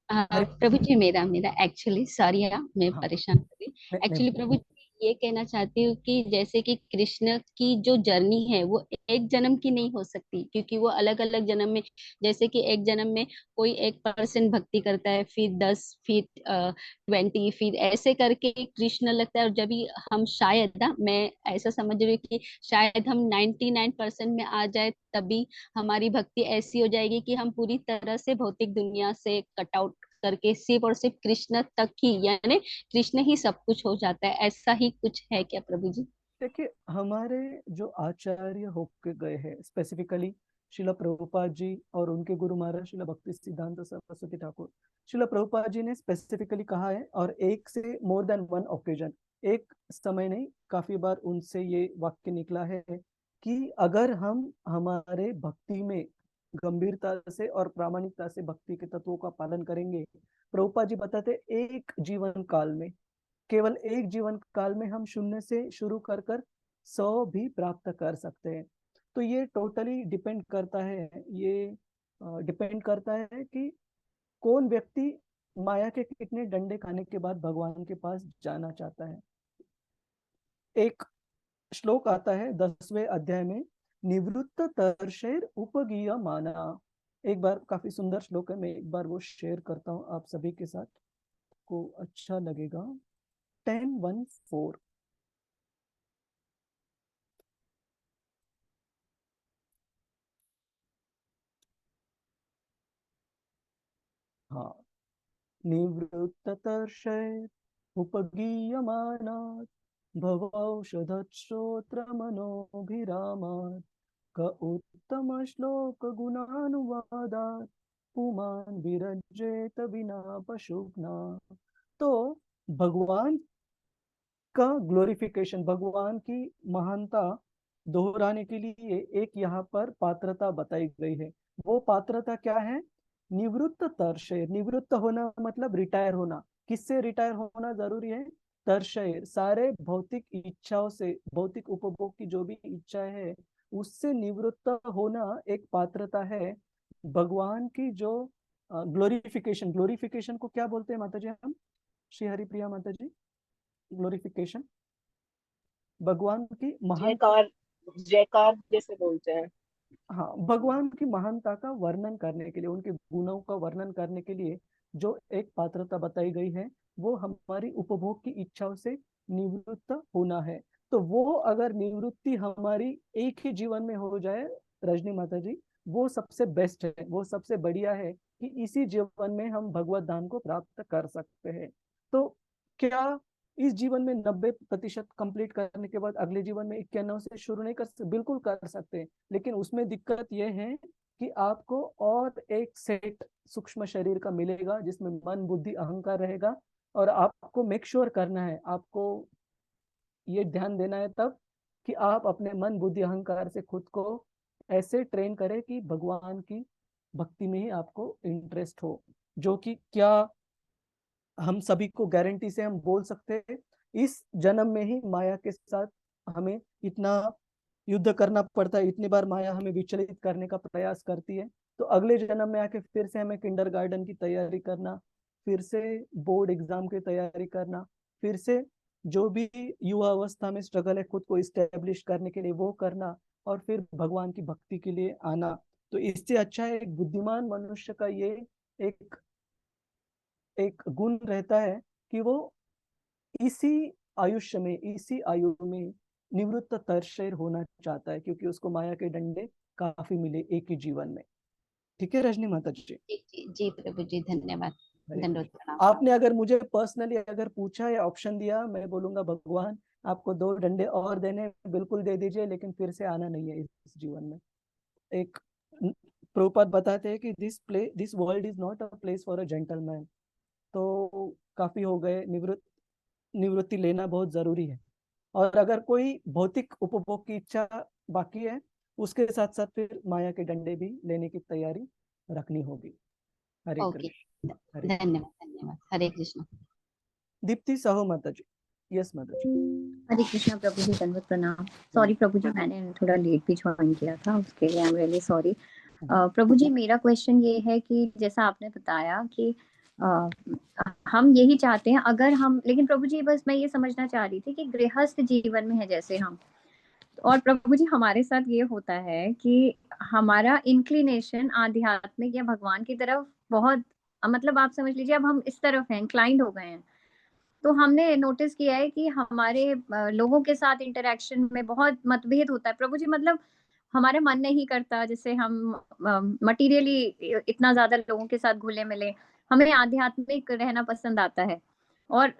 हरे। प्रभु जी, मेरा मेरा एक्चुअली सॉरी मैं हाँ। परेशान कर रही। नहीं, एक्चुअली प्रभु जी ये कहना चाहती हूँ कि जैसे कि कृष्ण की जो जर्नी है वो एक जन्म की नहीं हो सकती, क्योंकि वो अलग अलग जन्म में, जैसे कि एक जन्म में कोई 1% भक्ति करता है, फिर 10, फिर 20, फिर ऐसे करके कृष्ण लगता है। और जब भी हम शायद ना, मैं ऐसा समझ रही हूँ कि शायद हम 99% में आ जाए, तभी हमारी भक्ति ऐसी हो जाएगी कि हम पूरी तरह से भौतिक दुनिया से कट आउट करके सिर्फ और सिर्फ कृष्ण तक ही, यानी कृष्ण ही सब कुछ हो जाता है। ऐसा ही कुछ है क्या प्रभु जी? देखिए, हमारे जो आचार्य होके गए हैं, स्पेसिफिकली शिला प्रभुपाद जी और उनके गुरु महाराज शिला भक्ति सिद्धांत सरस्वती ठाकुर, शिला प्रभुपाद जी ने स्पेसिफिकली कहा है, और एक से मोर देन वन ओकेजन, एक समय नहीं काफी बार उनसे ये वाक्य निकला है कि अगर हम हमारे भक्ति में गंभीरता से और प्रामाणिकता से भक्ति के तत्वों का पालन करेंगे, प्रभुपाद जी बताते एक जीवन काल में, केवल एक जीवन काल में हम शून्य से शुरू कर कर 100 भी प्राप्त कर सकते हैं। तो ये टोटली डिपेंड करता है, ये डिपेंड करता है कि कौन व्यक्ति माया के कितने डंडे खाने के बाद भगवान के पास जाना चाहता है। एक श्लोक आता है 10वें अध्याय में, निवृत्त तर्षैर उपगीय माना। एक बार, काफी सुंदर श्लोक है, मैं एक बार वो शेयर करता हूँ आप सभी के साथ, को अच्छा लगेगा। 10:1-4। हाँ, निवृत्ततर्षैर उपगीयमानात् भवौषधश्रोत्रमनोभिरामात् क उत्तमश्लोकगुणानुवादात् पुमान् विरज्येत विना पशुघ्ना। तो भगवान का ग्लोरिफिकेशन, भगवान की महानता दोहराने के लिए एक यहाँ पर पात्रता बताई गई है। वो पात्रता क्या है? निवृत्त तर्शय। निवृत्त होना मतलब रिटायर होना। किससे रिटायर होना जरूरी है? तर्शय, सारे भौतिक इच्छाओं से, भौतिक उपभोग की जो भी इच्छा है उससे निवृत्त होना एक पात्रता है। भगवान की जो ग्लोरिफिकेशन, ग्लोरिफिकेशन को क्या बोलते हैं माता जी हम? श्री हरिप्रिया माता जी, ग्लोरिफिकेशन भगवान की महान, जयकार, जयकार जैसे बोलते हैं। हाँ, भगवान की महानता का वर्णन करने के लिए, उनके गुणों का वर्णन करने के लिए जो एक पात्रता बताई गई है वो हमारी उपभोग की इच्छाओं से निवृत्त होना है। तो वो अगर निवृत्ति हमारी एक ही जीवन में हो जाए रजनी माता जी, वो सबसे बेस्ट है, वो सबसे बढ़िया है कि इसी जीवन में हम भगवत धाम को प्राप्त कर सकते हैं। तो क्या इस जीवन में 90% कंप्लीट करने के बाद अगले जीवन में 91 से शुरू नहीं कर सकते? बिल्कुल कर सकते हैं, लेकिन उसमें दिक्कत यह है कि आपको और एक सेट सूक्ष्म शरीर का मिलेगा जिसमें मन बुद्धि अहंकार रहेगा, और आपको मेक श्योर करना है, आपको ये ध्यान देना है तब कि आप अपने मन बुद्धि अहंकार से खुद को ऐसे ट्रेन करें कि भगवान की भक्ति में ही आपको इंटरेस्ट हो। जो कि क्या हम सभी को गारंटी से हम बोल सकते हैं, इस जन्म में ही माया के साथ हमें इतना युद्ध करना पड़ता है, इतनी बार माया हमें विचलित करने का प्रयास करती है। तो अगले जन्म में आके फिर से हमें किंडरगार्टन की तैयारी करना, फिर से बोर्ड एग्जाम की तैयारी करना, फिर से जो भी युवा अवस्था में स्ट्रगल है खुद को इस्टेब्लिश करने के लिए वो करना, और फिर भगवान की भक्ति के लिए आना। तो इससे अच्छा है एक बुद्धिमान मनुष्य का ये एक एक गुण रहता है कि वो इसी आयुष्य में, इसी आयु में निवृत्त तर्शैर होना चाहता है, क्योंकि उसको माया के डंडे काफी मिले एक ही जीवन में। ठीक है रजनी माता जी? जी जी जी प्रभु जी, धन्यवाद, हरे दंडवत कृष्ण। प्रणाम। आपने अगर मुझे पर्सनली अगर पूछा या ऑप्शन दिया, मैं बोलूंगा भगवान आपको 2 डंडे और देने, बिल्कुल दे दीजिए, लेकिन फिर से आना नहीं है इस जीवन में। एक प्रभुपाद बताते हैं कि this world is not a place for a gentleman. तो काफी हो गए, निवृत्ति लेना बहुत जरूरी है। और अगर कोई भौतिक उपभोग की इच्छा बाकी है, उसके साथ साथ फिर माया के डंडे भी लेने की तैयारी रखनी होगी। हरे ओके, कृष्ण, हरे कृष्ण। धन्यवाद धन्यवाद, हरे कृष्ण। दीप्ति साहू माता जी, यस माता जी। हरे कृष्णा प्रभु जी, दंडवत प्रणाम। सॉरी प्रभु जी, मैंने थोड़ा लेट भी ज्वाइन किया था, उसके लिए आई एम रियली सॉरी। प्रभु जी, मेरा क्वेश्चन ये है कि जैसा आपने बताया कि हम यही चाहते हैं अगर हम, लेकिन प्रभु जी बस मैं ये समझना चाह रही थी कि गृहस्थ जीवन में है जैसे हम, और प्रभु जी हमारे साथ ये होता है कि हमारा इंक्लिनेशन आध्यात्मिक या भगवान की तरफ बहुत, मतलब आप समझ लीजिए अब हम इस तरफ हैं, इंक्लाइंड हो गए हैं। तो हमने नोटिस किया है कि हमारे लोगों के साथ इंटरेक्शन में बहुत मतभेद होता है प्रभु जी, मतलब हमारा मन नहीं करता जैसे हम मटेरियली इतना ज्यादा लोगों के साथ घुले मिले, हमें आध्यात्मिक रहना पसंद आता है। और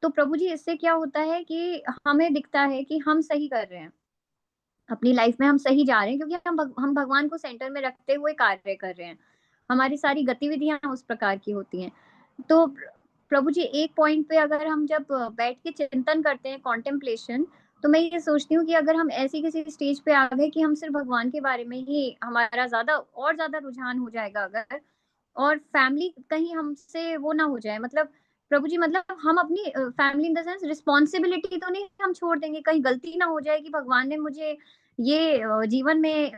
तो प्रभु जी इससे क्या होता है कि हमें दिखता है कि हम सही कर रहे हैं अपनी लाइफ में, हम सही जा रहे हैं क्योंकि हम भगवान को सेंटर में रखते हुए कार्य कर रहे हैं, हमारी सारी गतिविधियां उस प्रकार की होती हैं। तो प्रभु जी एक पॉइंट पे अगर हम जब बैठ के चिंतन करते हैं, कॉन्टेम्पलेशन, तो मैं ये सोचती हूँ कि अगर हम ऐसी किसी स्टेज पे आ गए कि हम सिर्फ भगवान के बारे में ही हमारा ज्यादा और ज्यादा रुझान हो जाएगा अगर, और फैमिली कहीं हमसे वो ना हो जाए, मतलब प्रभु जी मतलब हम अपनी family in the sense responsibility तो नहीं हम छोड़ देंगे, कहीं गलती ना हो जाए कि भगवान ने मुझे ये जीवन में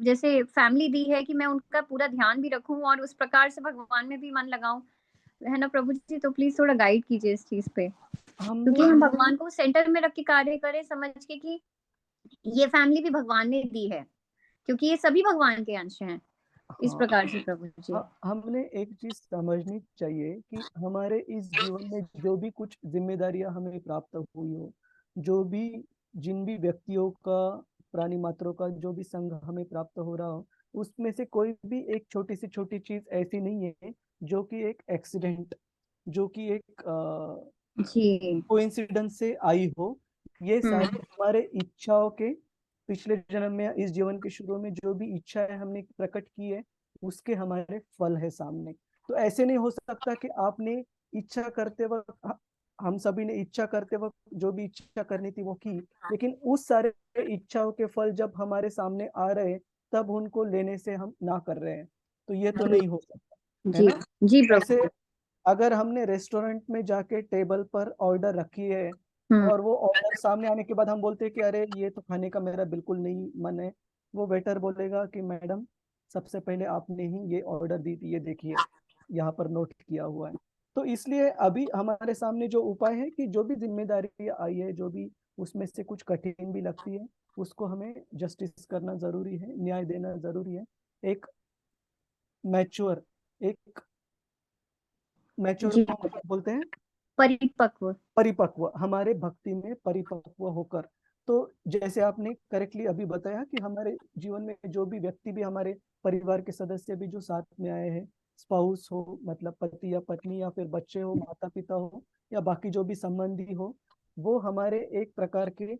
जैसे फैमिली दी है कि मैं उनका पूरा ध्यान भी रखूं और उस प्रकार से भगवान में भी मन लगाऊं। है ना प्रभु जी, तो प्लीज थोड़ा गाइड कीजिए इस चीज पे, हमने क्योंकि हम भगवान को सेंटर में रख के कार्य करें, समझ के कि ये फैमिली भी भगवान ने दी है, क्योंकि ये सभी भगवान के अंश हैं, इस हाँ प्रकार से प्रभु जी। हमने एक चीज समझनी चाहिए कि हमारे इस जीवन में जो भी कुछ जिम्मेदारियां हमें प्राप्त हुई हो, जो भी जिन भी व्यक्तियों का, प्राणी मात्रों का जो भी संग हमें प्राप्त हो रहा हो, उसमें से कोई भी एक छोटी से छोटी चीज ऐसी नहीं है जो कि एक एक्सीडेंट, जो कि एक जी। कोइंसिडेंस से आई हो। ये सारे हम्म। हमारे इच्छाओं के, पिछले जन्म में इस जीवन के शुरू में जो भी इच्छाएं हमने प्रकट की है, उसके हमारे फल है सामने। तो ऐसे नहीं हो सकता कि आपने इच्छा करते वक्त, हम सभी ने इच्छा करते वक्त जो भी इच्छा करनी थी वो की, लेकिन उस सारे इच्छाओं के फल जब हमारे सामने आ रहे हैं, तब उनको लेने से हम ना कर रहे हैं। तो ये तो नहीं हो सकता, है जी ना। जी जैसे प्रभु। अगर हमने रेस्टोरेंट में जाके टेबल पर ऑर्डर रखी है, हम्म। और वो ऑर्डर सामने आने के बाद हम बोलते हैं कि अरे ये तो खाने का मेरा बिल्कुल नहीं मन है, वो वेटर बोलेगा कि मैडम, सबसे पहले आपने ही ये ऑर्डर दी थी, ये देखिए यहाँ पर नोट किया हुआ है। तो इसलिए अभी हमारे सामने जो उपाय है कि जो भी जिम्मेदारी आई है, जो भी उसमें से कुछ कठिन भी लगती है, उसको हमें जस्टिस करना जरूरी है, न्याय देना जरूरी है। एक मैच्योर, एक मैच्योर जी। को हम क्या बोलते हैं, परिपक्व। परिपक्व, हमारे भक्ति में परिपक्व होकर। तो जैसे आपने करेक्टली अभी बताया कि हमारे जीवन में जो भी व्यक्ति भी, हमारे परिवार के सदस्य भी जो साथ में आए हैं, स्पाउस हो, मतलब पति या पत्नी, या फिर बच्चे हो, माता पिता हो, या बाकी जो भी संबंधी हो, वो हमारे एक प्रकार के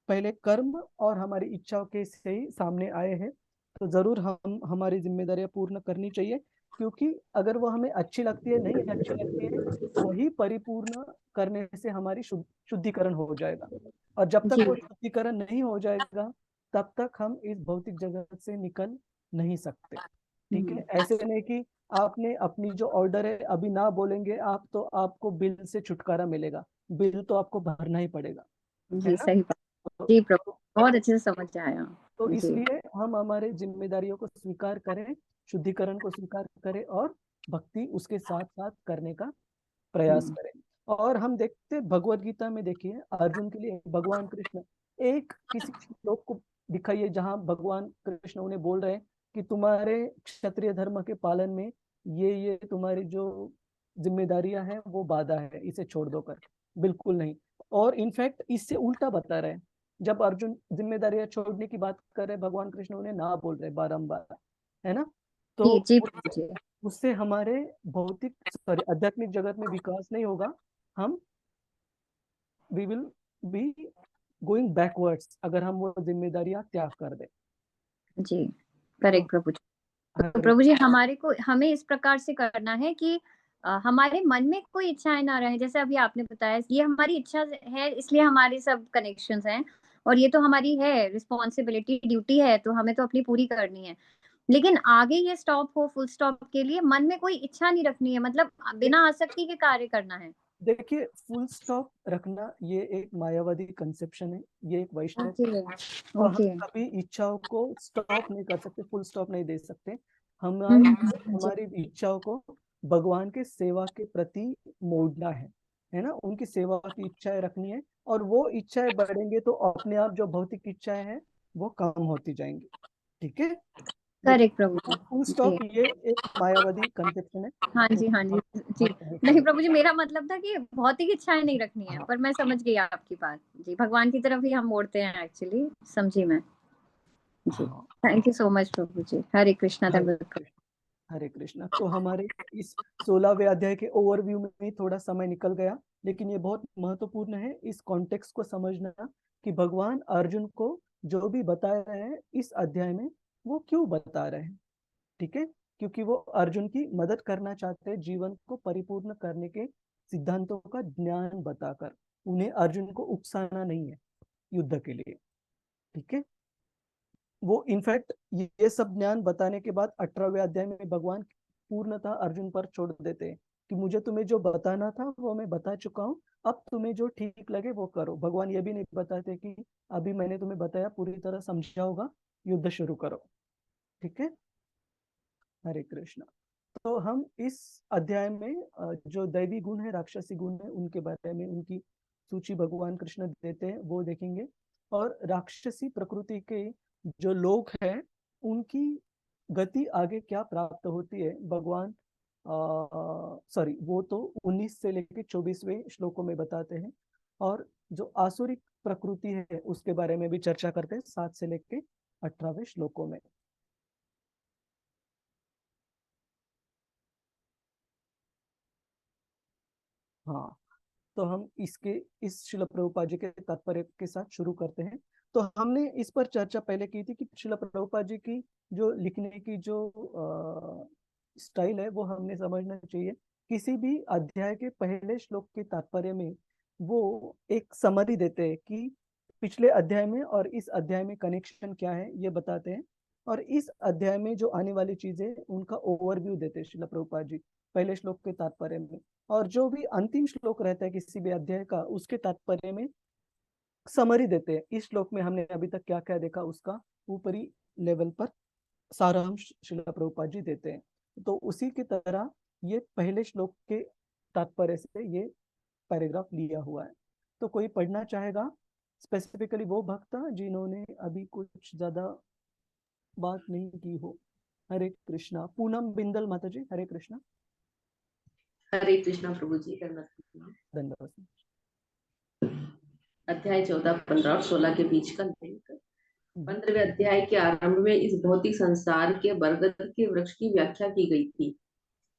पहले कर्म और हमारी इच्छाओं के से ही सामने आए हैं। तो जरूर हम हमारी जिम्मेदारियां पूर्ण करनी चाहिए, क्योंकि अगर वो हमें अच्छी लगती है, नहीं अच्छी लगती है, वही परिपूर्ण करने से हमारी शुद्धिकरण हो जाएगा। और जब तक जी। वो शुद्धिकरण नहीं हो जाएगा, तब तक हम इस भौतिक जगत से निकल नहीं सकते। ठीक है, ऐसे नहीं कि आपने अपनी जो ऑर्डर है अभी ना बोलेंगे आप, तो आपको बिल से छुटकारा मिलेगा, बिल तो आपको भरना ही पड़ेगा, है जी ना। सही बात। तो, जी प्रभु, तो, बहुत तो अच्छे से समझ आया। तो जी। इसलिए हम हमारे जिम्मेदारियों को स्वीकार करें, शुद्धिकरण को स्वीकार करें, और भक्ति उसके साथ साथ करने का प्रयास करें। और हम देखते भगवत गीता में, देखिए अर्जुन के लिए भगवान कृष्ण, एक किसी श्लोक को दिखाइए जहां भगवान कृष्ण उन्हें बोल रहे हैं कि तुम्हारे क्षत्रिय धर्म के पालन में ये तुम्हारी जो जिम्मेदारियां हैं वो बाधा है, इसे छोड़ दो कर। बिल्कुल नहीं। और इनफैक्ट इससे उल्टा बता रहे हैं, जब अर्जुन जिम्मेदारियां छोड़ने की बात कर रहे, भगवान कृष्ण उन्हें ना बोल रहे बारंबार, है ना। तो जी जी प्रभु जी। उससे हमारे भौतिक, सॉरी, आध्यात्मिक जगत में विकास नहीं होगा। हम we will be going backwards, अगर हम वो जिम्मेदारियां त्याग कर दें। जी तो करेक्ट प्रभु जी। तो हरे प्रभु जी हमारे को, हमें इस प्रकार से करना है कि हमारे मन में कोई इच्छाएं ना रहे, जैसे अभी आपने बताया ये हमारी इच्छा है, इसलिए हमारे सब कनेक्शंस हैं, और ये तो हमारी है रिस्पॉन्सिबिलिटी, ड्यूटी है, तो हमें तो अपनी पूरी करनी है। लेकिन आगे ये स्टॉप हो, फुल स्टॉप के लिए मन में कोई इच्छा नहीं रखनी है, मतलब बिना आसक्ति के कार्य करना है। देखिए, फुल स्टॉप रखना ये एक मायावादी कंसेप्शन है, ये एक वैष्णव। ओके। तो हम ओके। कभी इच्छाओं को स्टॉप नहीं कर सकते, फुल स्टॉप नहीं दे सकते। हमारी जी। हमारी इच्छाओं को भगवान के सेवा के प्रति मोड़ना है ना, उनकी सेवा की इच्छाएं रखनी है। और वो इच्छाएं बढ़ेंगे तो अपने आप जो भौतिक इच्छाएं हैं वो कम होती जाएंगी। ठीक है, लेकिन करेक्ट प्रभु फुल जी। जी। स्टॉप ये एक मायावादी कंसेप्शन है, हाँ तो जी, हाँ जी। जी। भक्त नहीं नहीं करें। प्रभु जी, मेरा मतलब था कि भौतिक इच्छाएं नहीं रखनी है, हाँ पर मैं समझ गई आपकी बात। जी, भगवान की तरफ ही हम मोड़ते हैं एक्चुअली, समझी मैं। जी। हाँ। थैंक यू सो मच प्रभु जी। हरे कृष्णा हरे दंडवत प्रणाम। कृष्ण, हरे कृष्णा। तो हमारे इस 16वें अध्याय के ओवरव्यू में थोड़ा समय निकल गया, लेकिन ये बहुत महत्वपूर्ण है इस कॉन्टेक्स्ट को समझना, कि भगवान अर्जुन को जो भी बता रहे हैं इस अध्याय में, वो क्यों बता रहे हैं। ठीक है, क्योंकि वो अर्जुन की मदद करना चाहते हैं, जीवन को परिपूर्ण करने के सिद्धांतों का ज्ञान बताकर। उन्हें अर्जुन को उकसाना नहीं है युद्ध के लिए। ठीक है, वो इनफैक्ट ये सब ज्ञान बताने के बाद 18वें अध्याय में भगवान पूर्णतः अर्जुन पर छोड़ देते हैं कि मुझे तुम्हें जो बताना था वो मैं बता चुका हूँ, अब तुम्हें जो ठीक लगे वो करो। भगवान ये भी नहीं बताते कि अभी मैंने तुम्हें बताया, पूरी तरह समझा होगा, युद्ध शुरू करो। ठीक है, हरे कृष्णा। तो हम इस अध्याय में जो दैवी गुण है, राक्षसी गुण है, उनके बारे में, उनकी सूची भगवान कृष्ण देते हैं, वो देखेंगे। और राक्षसी प्रकृति के जो लोग हैं उनकी गति आगे क्या प्राप्त होती है, भगवान सॉरी वो तो 19 से लेकर 24वें श्लोकों में बताते हैं। और जो आसुरिक प्रकृति है उसके बारे में भी चर्चा करते हैं 7 से लेकर 18वें श्लोकों में। हाँ, तो हम इस शिला प्रभुपाद जी के तात्पर्य के साथ शुरू करते हैं। तो हमने इस पर चर्चा पहले की थी कि शिला प्रभुपाद जी की जो लिखने की जो स्टाइल है वो हमने समझना चाहिए। किसी भी अध्याय के पहले श्लोक के तात्पर्य में वो एक समरी देते हैं कि पिछले अध्याय में और इस अध्याय में कनेक्शन क्या है, ये बताते हैं। और इस अध्याय में जो आने वाली चीजें उनका ओवरव्यू देते हैं शिला प्रभुपाद जी पहले श्लोक के तात्पर्य में। और जो भी अंतिम श्लोक रहता है किसी भी अध्याय का, उसके तात्पर्य में समरी देते हैं। इस श्लोक में हमने अभी तक क्या क्या देखा उसका ऊपरी लेवल पर सारांश शिला प्रभुपाद जी देते हैं। तो उसी की तरह ये पहले श्लोक के तात्पर्य से ये पैराग्राफ लिया हुआ है। तो कोई पढ़ना चाहेगा, स्पेसिफिकली वो भक्त जिन्होंने अभी कुछ ज्यादा बात नहीं की हो। हरे कृष्णा। पूनम बिंदल माता जी, हरे कृष्णा। हरे कृष्णा प्रभु जी, धन्यवाद। अध्याय 14, 15 और 16 के बीच का लिंक। 15वें अध्याय के आरंभ में इस भौतिक संसार के बरगद के वृक्ष की व्याख्या की गई थी।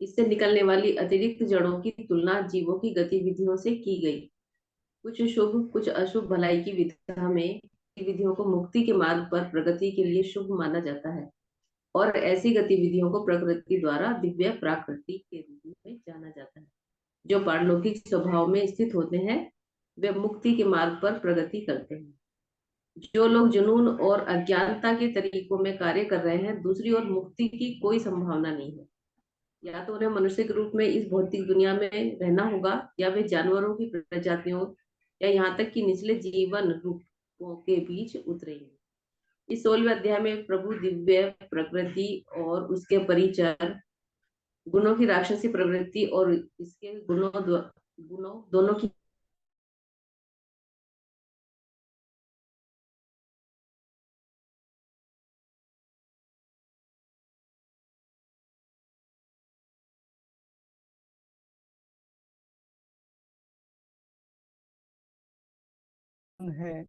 इससे निकलने वाली अतिरिक्त जड़ों की तुलना जीवों की गतिविधियों से की गई। कुछ शुभ कुछ अशुभ भलाई की विधा में गतिविधियों को मुक्ति के मार्ग पर प्रगति के लिए शुभ माना जाता है, और ऐसी गतिविधियों को प्रकृति द्वारा दिव्य प्राकृति के रूप में जाना जाता है। जो पारलौकिक स्वभाव में स्थित होते हैं वे मुक्ति के मार्ग पर प्रगति करते हैं। जो लोग जुनून और अज्ञानता के तरीकों में कार्य कर रहे हैं, दूसरी ओर मुक्ति की कोई संभावना नहीं है। या तो उन्हें मनुष्य के रूप में इस भौतिक दुनिया में रहना होगा, या वे जानवरों की प्रजातियों या यहाँ तक कि निचले जीवन रूपों के बीच उतरेंगे। इस 16वें अध्याय में प्रभु दिव्य प्रकृति और उसके परिचर गुणों की राक्षसी प्रवृत्ति और इसके गुणों दोनों की है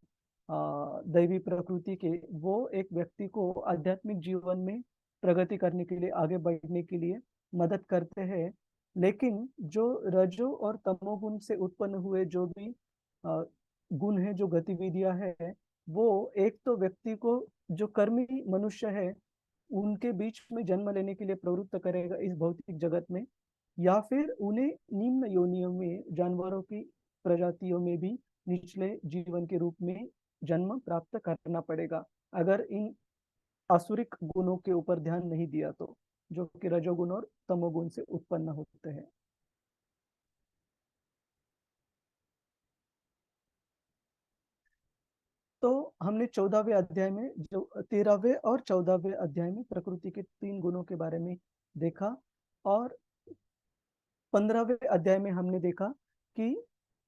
दैवी प्रकृति के, वो एक व्यक्ति को आध्यात्मिक जीवन में प्रगति करने के लिए, आगे बढ़ने के लिए मदद करते हैं। लेकिन जो रजो और तमोगुण से उत्पन्न हुए जो भी गुण है, जो गतिविधियां है, वो एक तो व्यक्ति को, जो कर्मी मनुष्य है, उनके बीच में जन्म लेने के लिए प्रवृत्त करेगा इस भौतिक जगत में, या फिर उन्हें निम्न योनियों में, जानवरों की प्रजातियों में भी निचले जीवन के रूप में जन्म प्राप्त करना पड़ेगा, अगर इन आसुरिक गुणों के ऊपर ध्यान नहीं दिया तो, जो कि रजोगुण और तमोगुण से उत्पन्न होते हैं। तो हमने 14वें अध्याय में, जो 13वें और 14वें अध्याय में प्रकृति के 3 गुणों के बारे में देखा। और 15वें अध्याय में हमने देखा कि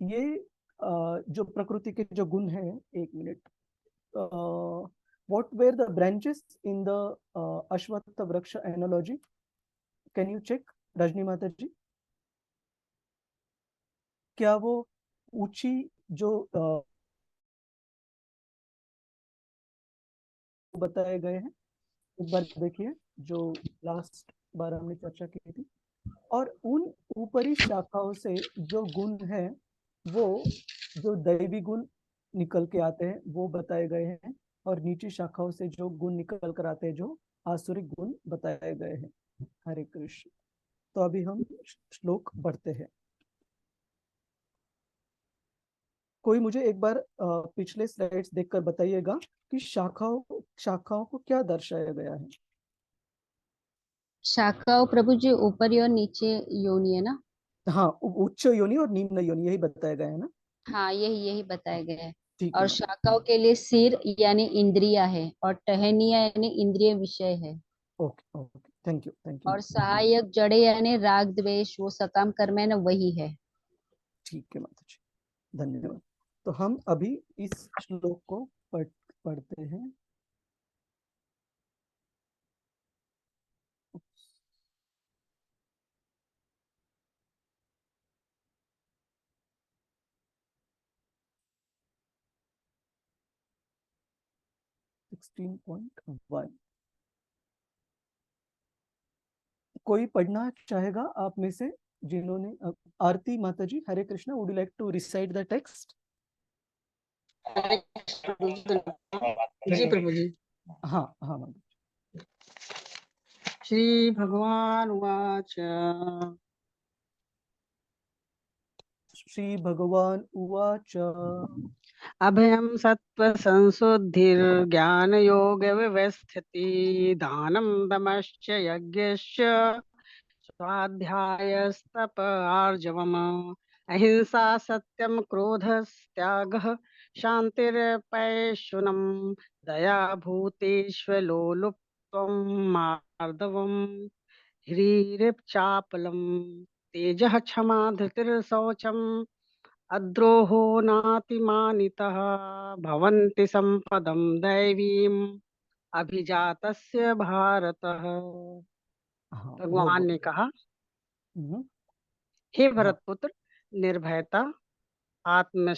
ये जो प्रकृति के जो गुण हैं, एक minute, what were the branches in the Ashvattha vriksha analogy? Can you check Rajni mata ji? क्या वो ऊंची जो बताए गए हैं, एक बार देखिए, जो लास्ट बार हमने चर्चा की थी। और उन ऊपरी शाखाओं से जो गुण है, वो जो दैवी गुण निकल के आते हैं वो बताए गए हैं, और नीची शाखाओं से जो गुण निकल कर आते हैं, जो आसुरिक गुण बताए गए हैं। हरे कृष्ण। तो अभी हम श्लोक बढ़ते हैं। कोई मुझे एक बार पिछले स्लाइड्स देखकर बताइएगा कि शाखाओं को क्या दर्शाया गया है। शाखाओं प्रभु जी ऊपरी और नीचे योनि है ना? हाँ, उच्च योनि और निम्न योनि, यही बताया गया है ना? हाँ, यही बताया गया है। ठीक और है। शाखाओं के लिए सिर यानी इंद्रिया है, और टहनिया यानी इंद्रिय विषय है। Okay okay, thank you. और सहायक जड़े यानी राग द्वेष वो सकाम कर्म है ना, वही है। ठीक है माता जी, धन्यवाद। तो हम अभी इस श्लोक को पढ़ते हैं। कोई पढ़ना चाहेगा आप में से जिन्होंने? आरती माता ji, Hare Krishna, would you like to recite the text? जी प्रभु जी। हाँ हाँ माता जी। श्री भगवान उवाच। श्री भगवान उवाच। अभयं सत्त्वसंशुद्धिर्ज्ञान योग व्यवस्थिति दानं दमश्च यज्ञश्च स्वाध्यायस्तप आर्जवम् अहिंसा सत्यं क्रोधस्त्यागः शान्तिर्पैशुनं दया भूतेष्वलोलुप्त्वं मार्दवम् ह्रीरिप्चापलं तेजः क्षमा धृतिर्शौचम् अद्रोहो नातिमानितः भवन्ति सम्पदं दैवीम् अभिजातस्य भारत। हाँ भगवान ने कहा, हम्म, हे हाँ भरतपुत्र, निर्भयता, आत्म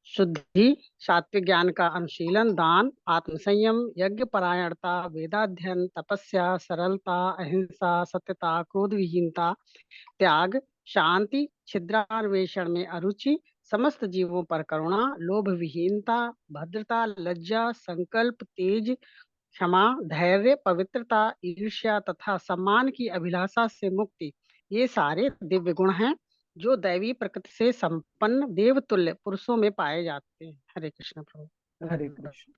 शुद्धि, सात्विक ज्ञान का अनुशीलन, दान, आत्मसंयम, यज्ञ परायणता, वेदाध्ययन, तपस्या, सरलता, अहिंसा, सत्यता, क्रोध विहीनता, त्याग, शांति, छिद्रान्वेषण में अरुचि, समस्त जीवों पर करुणा, लोभ विहीनता, भद्रता, लज्जा, संकल्प, तेज, क्षमा, धैर्य, पवित्रता, ईर्ष्या तथा सम्मान की अभिलाषा से मुक्ति, ये सारे दिव्य गुण हैं जो दैवी प्रकृति से संपन्न देवतुल्य पुरुषों में पाए जाते हैं। हरे कृष्ण प्रभु। हरे कृष्ण,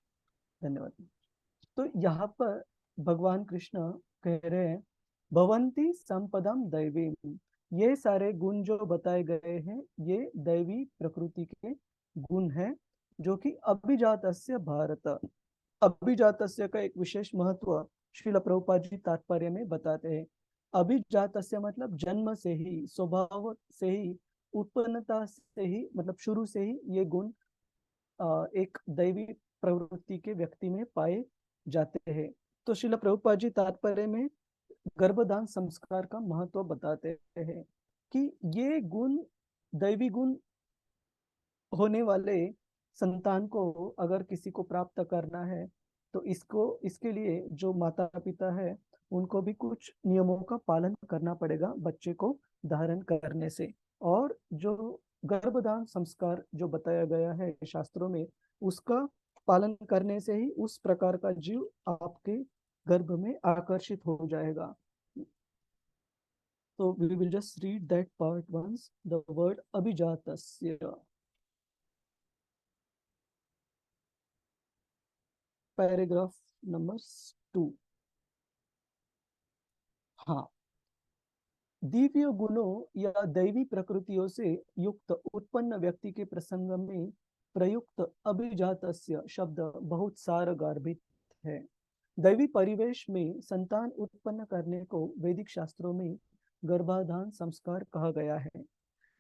धन्यवाद। तो यहाँ पर भगवान कृष्ण कह रहे हैं, भवंती संपदम दैवीम। ये सारे गुण जो बताए गए हैं ये दैवी प्रकृति के गुण हैं, जो कि अभिजातस्य भारत, अभिजातस्य का एक विशेष महत्व श्रील प्रभुपाद जी तात्पर्य में बताते हैं। अभिजातस्य मतलब जन्म से ही, स्वभाव से ही, उत्पन्नता से ही, मतलब शुरू से ही ये गुण एक दैवी प्रवृत्ति के व्यक्ति में पाए जाते हैं। तो श्रील प्रभुपाद जी तात्पर्य में गर्भदान संस्कार का महत्व बताते हैं कि ये गुण, दैवी गुण होने वाले संतान को अगर किसी को प्राप्त करना है तो इसके लिए जो माता पिता है उनको भी कुछ नियमों का पालन करना पड़ेगा बच्चे को धारण करने से। और जो गर्भदान संस्कार जो बताया गया है शास्त्रों में, उसका पालन करने से ही उस प्रकार का जीव आपके गर्भ में आकर्षित हो जाएगा। तो we will just read that part once, the word abhijatasya. Paragraph number 2। हाँ, दिव्य गुणों या दैवी प्रकृतियों से युक्त उत्पन्न व्यक्ति के प्रसंग में प्रयुक्त अभिजातस्य शब्द बहुत सारगार्भित है। दैवी परिवेश में संतान उत्पन्न करने को वैदिक शास्त्रों में गर्भाधान संस्कार कहा गया है।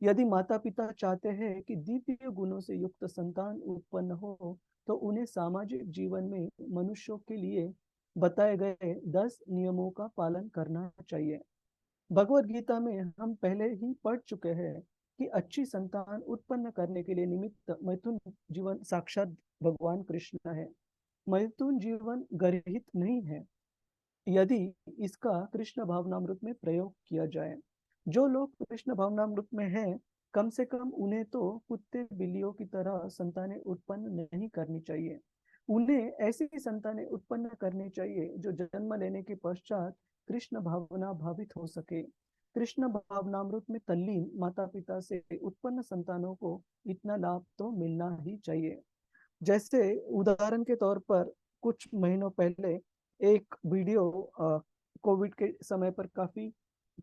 यदि माता पिता चाहते हैं कि दिव्य गुणों से युक्त संतान उत्पन्न हो तो उन्हें सामाजिक जीवन में मनुष्यों के लिए बताए गए 10 नियमों का पालन करना चाहिए। भगवत गीता में हम पहले ही पढ़ चुके हैं कि अच्छी संतान उत्पन्न करने के लिए निमित्त मैथुन जीवन साक्षात भगवान कृष्ण है। मैथुन जीवन गर्हित नहीं है यदि इसका कृष्ण भावनामृत में प्रयोग किया जाए। जो लोग कृष्ण भावनामृत में हैं, कम से कम उन्हें तो कुत्ते बिल्लियों की तरह संतानें उत्पन्न नहीं करनी चाहिए। उन्हें ऐसी संतानें उत्पन्न करनी चाहिए जो जन्म लेने के पश्चात कृष्ण भावना भावित हो सके। कृष्ण भावनामृत में तल्लीन माता पिता से उत्पन्न संतानों को इतना लाभ तो मिलना ही चाहिए। जैसे उदाहरण के तौर पर कुछ महीनों पहले एक वीडियो कोविड के समय पर काफी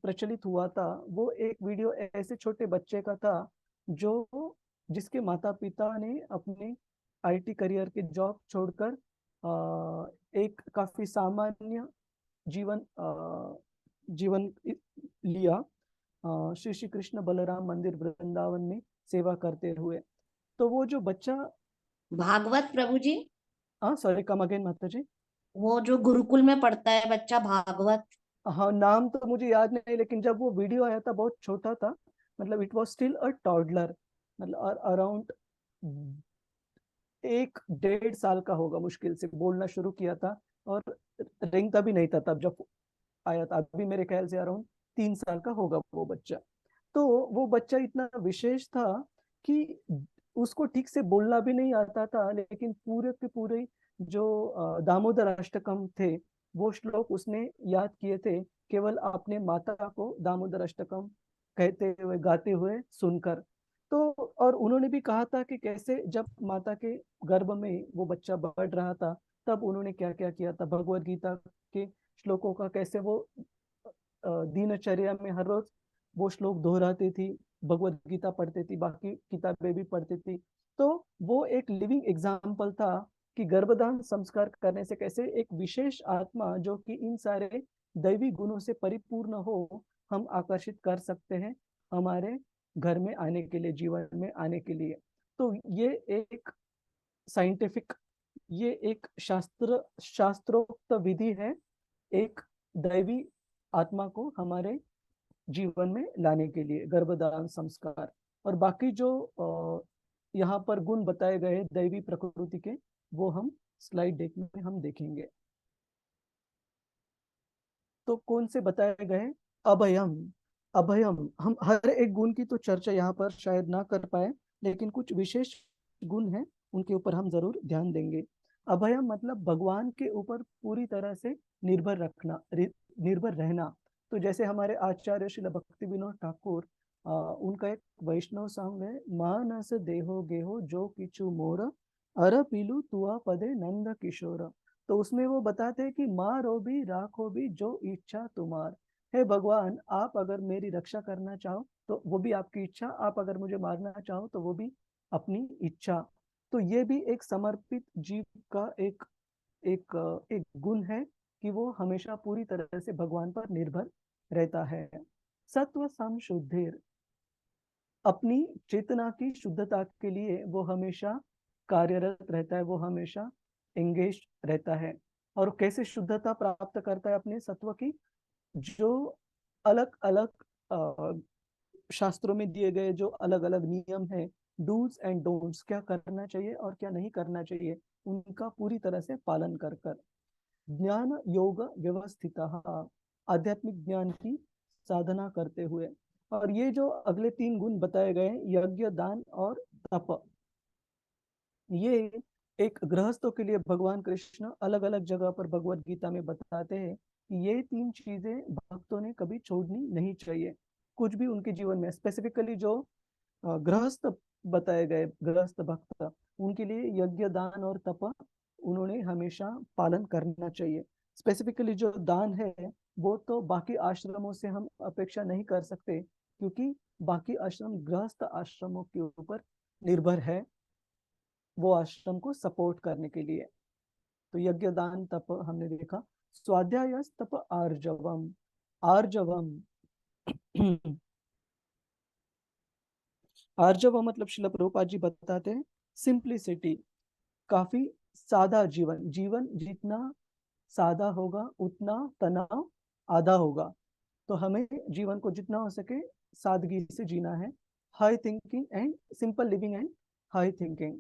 प्रचलित हुआ था। वो एक वीडियो ऐसे छोटे बच्चे का था जो जिसके माता पिता ने अपने आईटी करियर के जॉब छोड़कर एक काफी सामान्य जीवन जीवन लिया श्री श्री कृष्ण बलराम मंदिर वृंदावन में सेवा करते हुए। तो वो जो बच्चा भागवत प्रभु जी, सॉरी कम अगेन माता जी। वो जो गुरुकुल में पढ़ता है बच्चा भागवत। हाँ, नाम तो मुझे याद नहीं, लेकिन जब वो वीडियो आया था बहुत छोटा था, मतलब it was still a toddler, मतलब अराउंड 1-1.5 साल का होगा, मुश्किल से बोलना शुरू किया था, और रेंगता भी नहीं था तब जब आया था। अभी मेरे ख्याल से अराउंड 3 साल का होगा वो बच्चा। तो वो बच्चा इतना विशेष था कि उसको ठीक से बोलना भी नहीं आता था, लेकिन पूरे के पूरे जो दामोदर अष्टकम थे वो श्लोक उसने याद किए थे, केवल अपने माता को दामोदर अष्टकम कहते हुए गाते हुए सुनकर। तो और उन्होंने भी कहा था कि कैसे जब माता के गर्भ में वो बच्चा बढ़ रहा था तब उन्होंने क्या क्या किया था, भगवत गीता के श्लोकों का कैसे वो दिनचर्या में हर रोज वो श्लोक दोहराती थी, भगवत गीता पढ़ती थी, बाकी किताबें भी पढ़ती थी। तो वो एक लिविंग एग्जाम्पल था कि गर्भदान संस्कार करने से कैसे एक विशेष आत्मा जो कि इन सारे दैवी गुणों से परिपूर्ण हो, हम आकर्षित कर सकते हैं हमारे घर में आने के लिए, जीवन में आने के लिए। तो ये एक साइंटिफिक, ये एक शास्त्रोक्त विधि है, एक दैवी आत्मा को हमारे जीवन में लाने के लिए गर्भधारण संस्कार। और बाकी जो यहाँ पर गुण बताए गए दैवी प्रकृति के, वो हम स्लाइड डेक में हम देखेंगे। तो कौन से बताए गए? अभयम, अभयम, हम हर एक गुण की तो चर्चा यहाँ पर शायद ना कर पाए, लेकिन कुछ विशेष गुण हैं उनके ऊपर हम जरूर ध्यान देंगे। अभयम मतलब भगवान के ऊपर पूरी तरह से निर्भर रखना, निर्भर रहना। तो जैसे हमारे आचार्य श्रील भक्ति विनोद ठाकुर, उनका एक वैष्णव सॉन्ग है, मानस देहो गेहो जो किचु मोर, अर पीलू तुआ पदे नंद किशोर। तो उसमें वो बताते हैं कि मारो भी राखो भी जो इच्छा तुम्हार। हे भगवान, आप अगर मेरी रक्षा करना चाहो तो वो भी आपकी इच्छा, आप अगर मुझे मारना चाहो तो वो भी अपनी इच्छा। तो ये भी एक समर्पित जीव का एक एक एक गुण है कि वो हमेशा पूरी तरह से भगवान पर निर्भर रहता है। सत्व सम शुद्धिर, अपनी चेतना की शुद्धता के लिए वो हमेशा कार्यरत रहता है, वो हमेशा एंगेज रहता है। और कैसे शुद्धता प्राप्त करता है अपने सत्व की? जो अलग अलग शास्त्रों में दिए गए जो अलग अलग नियम है, डूज एंड डोंट्स, क्या करना चाहिए और क्या नहीं करना चाहिए, उनका पूरी तरह से पालन कर कर। ज्ञान योग व्यवस्थित, आध्यात्मिक ज्ञान की साधना करते हुए। और ये जो अगले 3 गुण बताए गए, यज्ञ दान और तप, ये एक गृहस्थों के लिए भगवान कृष्ण अलग अलग जगह पर भगवत गीता में बताते हैं कि ये 3 चीजें भक्तों ने कभी छोड़नी नहीं चाहिए कुछ भी उनके जीवन में। स्पेसिफिकली जो गृहस्थ बताए गए, गृहस्थ भक्त, उनके लिए यज्ञ दान और तप उन्होंने हमेशा पालन करना चाहिए। स्पेसिफिकली जो दान है वो तो बाकी आश्रमों से हम अपेक्षा नहीं कर सकते, क्योंकि बाकी आश्रम गृहस्थ आश्रमों के ऊपर निर्भर है वो आश्रम को सपोर्ट करने के लिए। तो यज्ञ दान तप हमने देखा। स्वाध्याय तप आर्जवम, आर्जवम आर्जव मतलब शिल प्रभुपाद जी बताते हैं सिंप्लिसिटी, काफी सादा जीवन। जीवन जितना सादा होगा उतना तनाव आधा होगा। तो हमें जीवन को जितना हो सके सादगी से जीना है। High thinking and simple living and high thinking.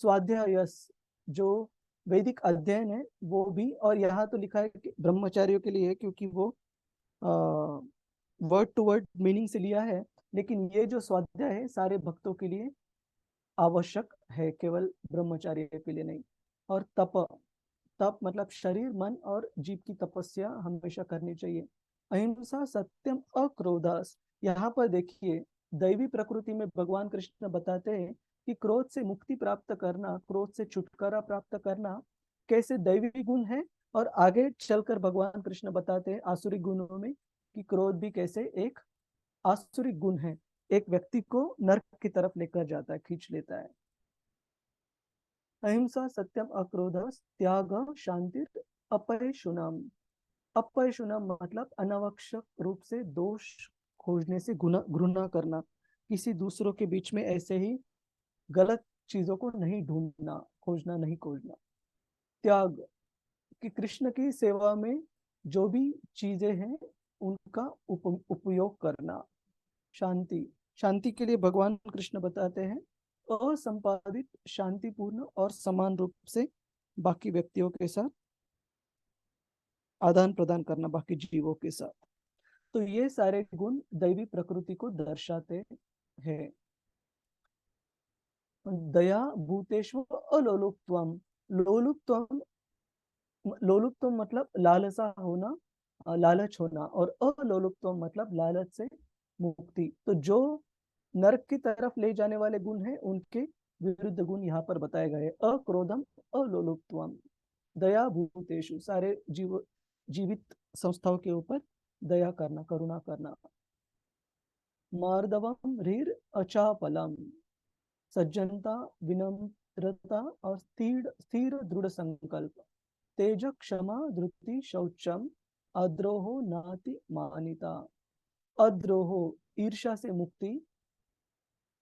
स्वाध्यायस जो वैदिक अध्ययन है वो भी, और यहाँ तो लिखा है कि ब्रह्मचारियों के लिए है, क्योंकि वो वर्ड टू वर्ड मीनिंग से लिया है, लेकिन ये जो स्वाध्याय है सारे भक्तों के लिए आवश्यक है, केवल ब्रह्मचार्य के लिए नहीं। और तप, तप मतलब शरीर मन और जीव की तपस्या हमेशा करनी चाहिए। अहिंसा सत्यम अक्रोधस, यहाँ पर देखिए दैवी प्रकृति में भगवान कृष्ण बताते हैं कि क्रोध से मुक्ति प्राप्त करना, क्रोध से छुटकारा प्राप्त करना कैसे दैवी गुण है। और आगे चलकर भगवान कृष्ण बताते हैं आसुरी गुणों में कि क्रोध भी कैसे एक आसुरिक गुण है, एक व्यक्ति को नरक की तरफ लेकर जाता है, खींच लेता है। अहिंसा सत्यम अक्रोध त्याग शांति अपरेशुनम, अपैशुना मतलब अनावश्यक रूप से दोष खोजने से घृणा करना, किसी दूसरों के बीच में ऐसे ही गलत चीजों को नहीं ढूंढना, खोजना नहीं खोजना। त्याग कि कृष्ण की सेवा में जो भी चीजें हैं उनका उपयोग करना। शांति, शांति के लिए भगवान कृष्ण बताते हैं असंपादित, शांतिपूर्ण और समान रूप से बाकी व्यक्तियों के साथ आदान प्रदान करना, बाकी जीवों के साथ। तो ये सारे गुण दैवी प्रकृति को दर्शाते हैं। दया भूतेषु अलोलुप्त्वम, लोलुप्त्वम, लोलुप्त्वम मतलब लालसा होना, लालच होना, और अलोलुप्त्वम मतलब लालच से मुक्ति। तो जो नरक की तरफ ले जाने वाले गुण हैं उनके विरुद्ध गुण यहाँ पर बताए गए। अक्रोधम अलोलुप्त्वम, दया भूतेषु, सारे जीवित संस्थाओं के ऊपर दया करना, करुणा करना। मार्दवम ह्रीर अचापलम, सज्जनता, विनम्रता और स्थिर दृढ़ संकल्प। तेज क्षमा धृति शौचम, अद्रोहो नाति मानिता। अद्रोहो ईर्ष्या से मुक्ति,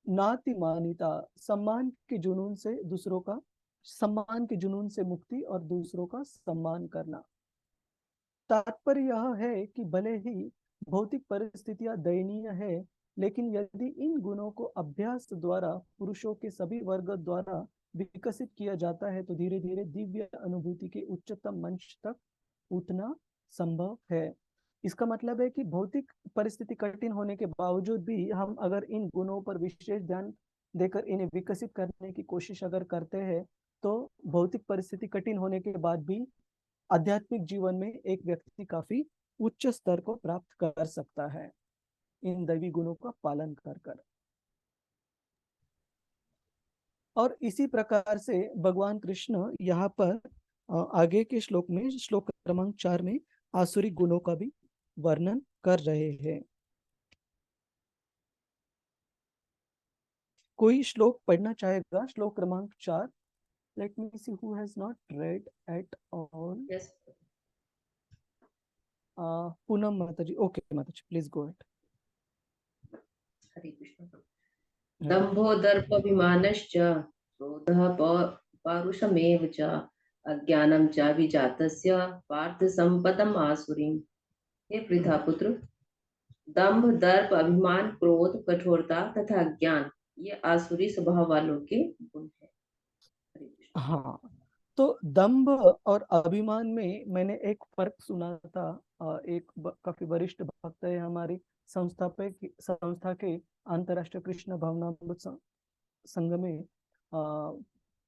नाति मानिता सम्मान के जुनून से दूसरों का, सम्मान के जुनून से मुक्ति और दूसरों का सम्मान करना। तात्पर्य यह है कि भले ही भौतिक परिस्थितियां दयनीय है, लेकिन यदि इन गुणों को अभ्यास द्वारा पुरुषों के सभी वर्ग द्वारा विकसित किया जाता है तो धीरे धीरे दिव्य अनुभूति के उच्चतम मंच तक उठना संभव है। इसका मतलब है कि भौतिक परिस्थिति कठिन होने के बावजूद भी हम अगर इन गुणों पर विशेष ध्यान देकर इन्हें विकसित करने की कोशिश अगर करते हैं तो भौतिक परिस्थिति कठिन होने के बाद भी आध्यात्मिक जीवन में एक व्यक्ति काफी उच्च स्तर को प्राप्त कर सकता है इन दैवी गुणों का पालन कर कर। और इसी प्रकार से भगवान कृष्ण यहाँ पर आगे के श्लोक में, श्लोक क्रमांक 4 में आसुरिक गुणों का भी वर्णन कर रहे हैं। कोई श्लोक पढ़ना चाहेगा? श्लोक क्रमांक 4। Let me see who has not read at all. Yes. Poonam Mataji. Okay, Mataji, please go ahead. हरे कृष्ण। दंभो दर्पभिमानश्च क्रोधः पौरुषमेव च अज्ञानं च विजातस्य पार्थ संपदम् आसुरीम्। हे पृथा पुत्र, दंभ, दर्प, अभिमान, क्रोध, कठोरता तथा अज्ञान ये आसुरी स्वभाव वालों के गुण है। हाँ, तो दंभ और अभिमान में मैंने एक फर्क सुना था। एक काफी वरिष्ठ भक्त है हमारी संस्था के अंतरराष्ट्रीय कृष्ण भावनामृत संघ में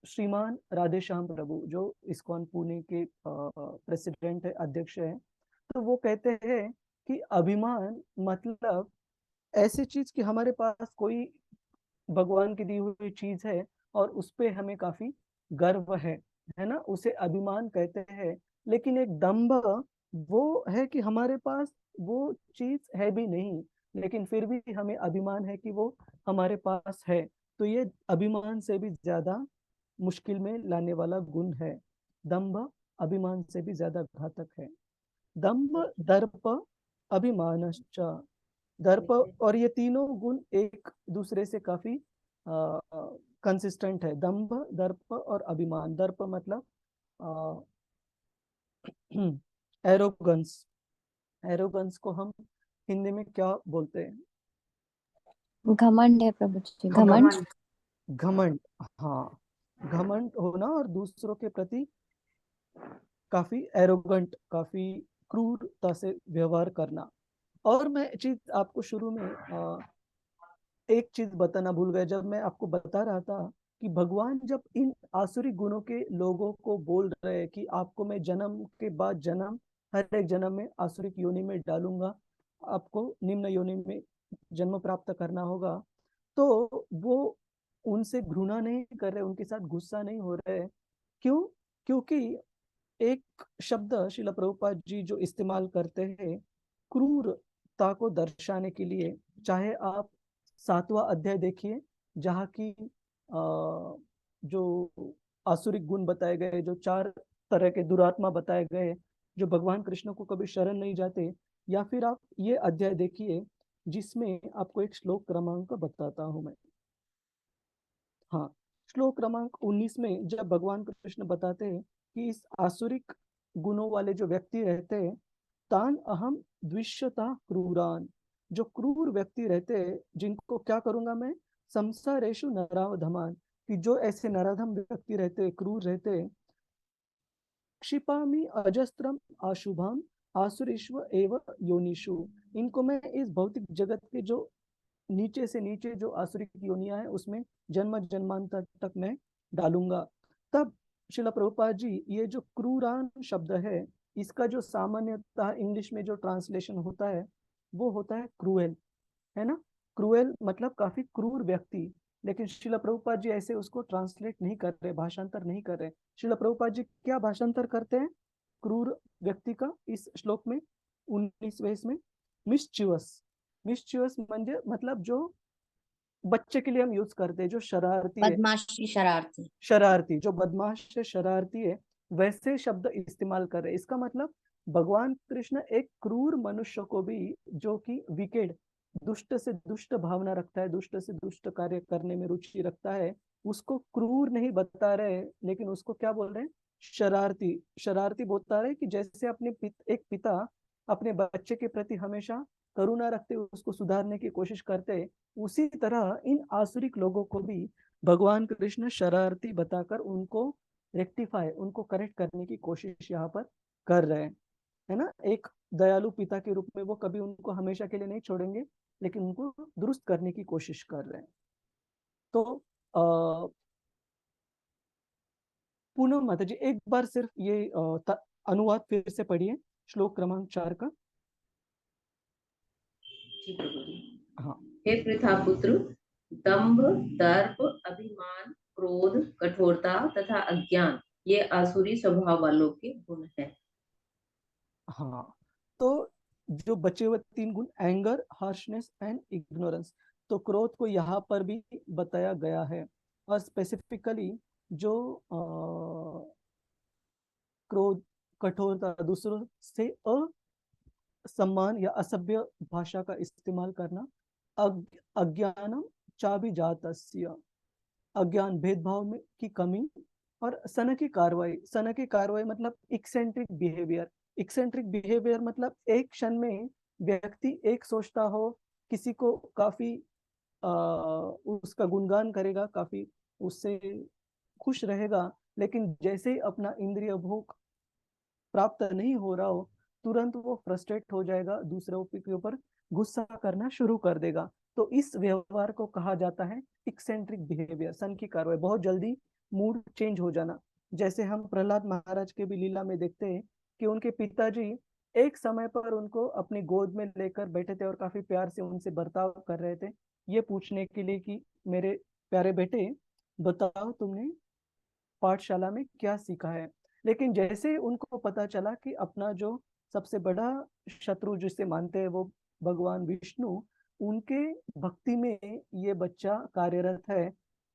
श्रीमान राधेश्याम प्रभु, जो इस्कॉन पुणे के प्रेसिडेंट है, अध्यक्ष है। तो वो कहते हैं कि अभिमान मतलब ऐसी चीज कि हमारे पास कोई भगवान की दी हुई चीज है और उस पे हमें काफी गर्व है ना, उसे अभिमान कहते हैं। लेकिन एक दंभ वो है कि हमारे पास वो चीज है भी नहीं, लेकिन फिर भी हमें अभिमान है कि वो हमारे पास है। तो ये अभिमान से भी ज्यादा मुश्किल में लाने वाला गुण है। दंभ अभिमान से भी ज्यादा घातक है। दंभ, दर्प, अभिमानश्च, दर्प, और ये तीनों गुण एक दूसरे से काफी कंसिस्टेंट है। दंभ, दर्प और अभिमान। दर्प मतलब एरोगंस। एरोगंस को हम हिंदी में क्या बोलते हैं? घमंड है प्रभु जी, घमंड। घमंड, हाँ, घमंड होना और दूसरों के प्रति काफी एरोगेंट, काफी क्रूरता से व्यवहार करना। और मैं चीज आपको शुरू में एक चीज बताना भूल गया, जब मैं आपको बता रहा था कि भगवान जब इन आसुरी गुणों के लोगों को बोल रहे हैं कि आपको मैं जन्म के बाद जन्म, हर एक जन्म में आसुरिक योनि में डालूंगा, आपको निम्न योनि में जन्म प्राप्त करना होगा, तो वो उनसे घृणा नहीं कर रहे, उनके साथ गुस्सा नहीं हो रहे। क्यों? क्योंकि एक शब्द शिला प्रभुपाद जी जो इस्तेमाल करते हैं क्रूरता को दर्शाने के लिए, चाहे आप 7वां अध्याय देखिए जहाँ की जो आसुरिक गुण बताए गए, जो 4 तरह के दुरात्मा बताए गए, जो भगवान कृष्ण को कभी शरण नहीं जाते। या फिर आप ये अध्याय देखिए जिसमें आपको एक श्लोक क्रमांक बताता हूं मैं। हाँ, श्लोक क्रमांक 19 में जब भगवान कृष्ण बताते हैं कि इस आसुरिक गुणों वाले जो व्यक्ति रहते हैं, तान अहम द्विष्यता क्रूरान, जो क्रूर व्यक्ति रहते हैं जिनको क्या करूंगा मैं, संसारेषु नराधमान, कि जो ऐसे नराधम व्यक्ति रहते हैं, क्रूर रहते हैं, क्षिपामि अजस्त्रम अशुभम आसुरीश्व एव योनिषु, इनको मैं इस भौतिक जगत के जो नीचे से नीचे जो आसुरिक योनियां है उसमें जन्म जन्मांतर तक मैं डालूंगा। तब शिला प्रभुपाद जी ये जो क्रूरान शब्द है, इसका जो सामान्यतः इंग्लिश में जो ट्रांसलेशन होता है वो होता है क्रूएल, है ना। क्रूएल मतलब काफी क्रूर व्यक्ति। लेकिन शिला प्रभुपाद जी ऐसे उसको ट्रांसलेट नहीं कर रहे, भाषांतर नहीं कर रहे। शिला प्रभुपाद जी क्या भाषांतर करते हैं क्रूर व्यक्ति का इस श्लोक में 19वें इसमें? मिस्चिवस। मिस्चिवस म्हणजे मतलब जो बच्चे के लिए हम यूज करते हैं, जो शरारती है, बदमाशी, शरारती। शरारती, जो बदमाश है, शरारती है, वैसे शब्द इस्तेमाल कर रहे हैं। इसका मतलब भगवान कृष्ण एक क्रूर मनुष्य को भी, जो कि विकेड, दुष्ट से दुष्ट भावना रखता है, दुष्ट से दुष्ट कार्य करने में रुचि रखता है, उसको क्रूर नहीं बता रहे, लेकिन उसको क्या बोल रहे हैं, शरारती। शरारती बता रहे कि जैसे अपने एक पिता अपने बच्चे के प्रति हमेशा करुणा रखते, उसको सुधारने की कोशिश करते, उसी तरह इन आसुरिक लोगों को भी भगवान कृष्ण शरारती बताकर उनको रेक्टिफाई, उनको करेक्ट करने की कोशिश यहाँ पर कर रहे हैं, है ना। एक दयालु पिता के रूप में वो कभी उनको हमेशा के लिए नहीं छोड़ेंगे, लेकिन उनको दुरुस्त करने की कोशिश कर रहे हैं। तो पूनम माता जी एक बार सिर्फ ये अनुवाद फिर से पढ़िए, श्लोक क्रमांक 4 का। जी प्रभु जी। हाँ। हे पृथा पुत्र, दंभ, दर्प, अभिमान, क्रोध, कठोरता तथा अज्ञान ये आसुरी स्वभाव वालों के गुण हैं। हाँ, तो जो बचे हुए 3 गुण, एंगर, हार्शनेस एंड इग्नोरेंस, तो क्रोध को यहाँ पर भी बताया गया है। और स्पेसिफिकली जो क्रोध, कठोरता, दूसरों से असम्मान या असभ्य भाषा का इस्तेमाल करना, अज्ञानम चाभिजातस्य, अज्ञान भेदभाव में की कमी, और सन की कार्रवाई। सन की कार्रवाई मतलब इक्सेंट्रिक बिहेवियर। इक्सेंट्रिक बिहेवियर मतलब एक क्षण में व्यक्ति एक सोचता हो, किसी को काफी उसका गुणगान करेगा, काफी उससे खुश रहेगा, लेकिन जैसे ही अपना इंद्रिय भोग प्राप्त नहीं हो रहा हो, तुरंत वो फ्रस्ट्रेट हो जाएगा, दूसरों के ऊपर गुस्सा करना शुरू कर देगा। तो इस व्यवहार को कहा जाता है इक्सेंट्रिक बिहेवियर, सन की कार्रवाई, बहुत जल्दी मूड चेंज हो जाना। जैसे हम प्रहलाद महाराज के भी लीला में देखते हैं कि उनके पिताजी एक समय पर उनको अपनी गोद में लेकर बैठे थे और काफी प्यार से उनसे बर्ताव कर रहे थे, ये पूछने के लिए कि मेरे प्यारे बेटे बताओ तुमने पाठशाला में क्या सीखा है। लेकिन जैसे उनको पता चला कि अपना जो सबसे बड़ा शत्रु जिसे मानते हैं वो भगवान विष्णु, उनके भक्ति में ये बच्चा कार्यरत है,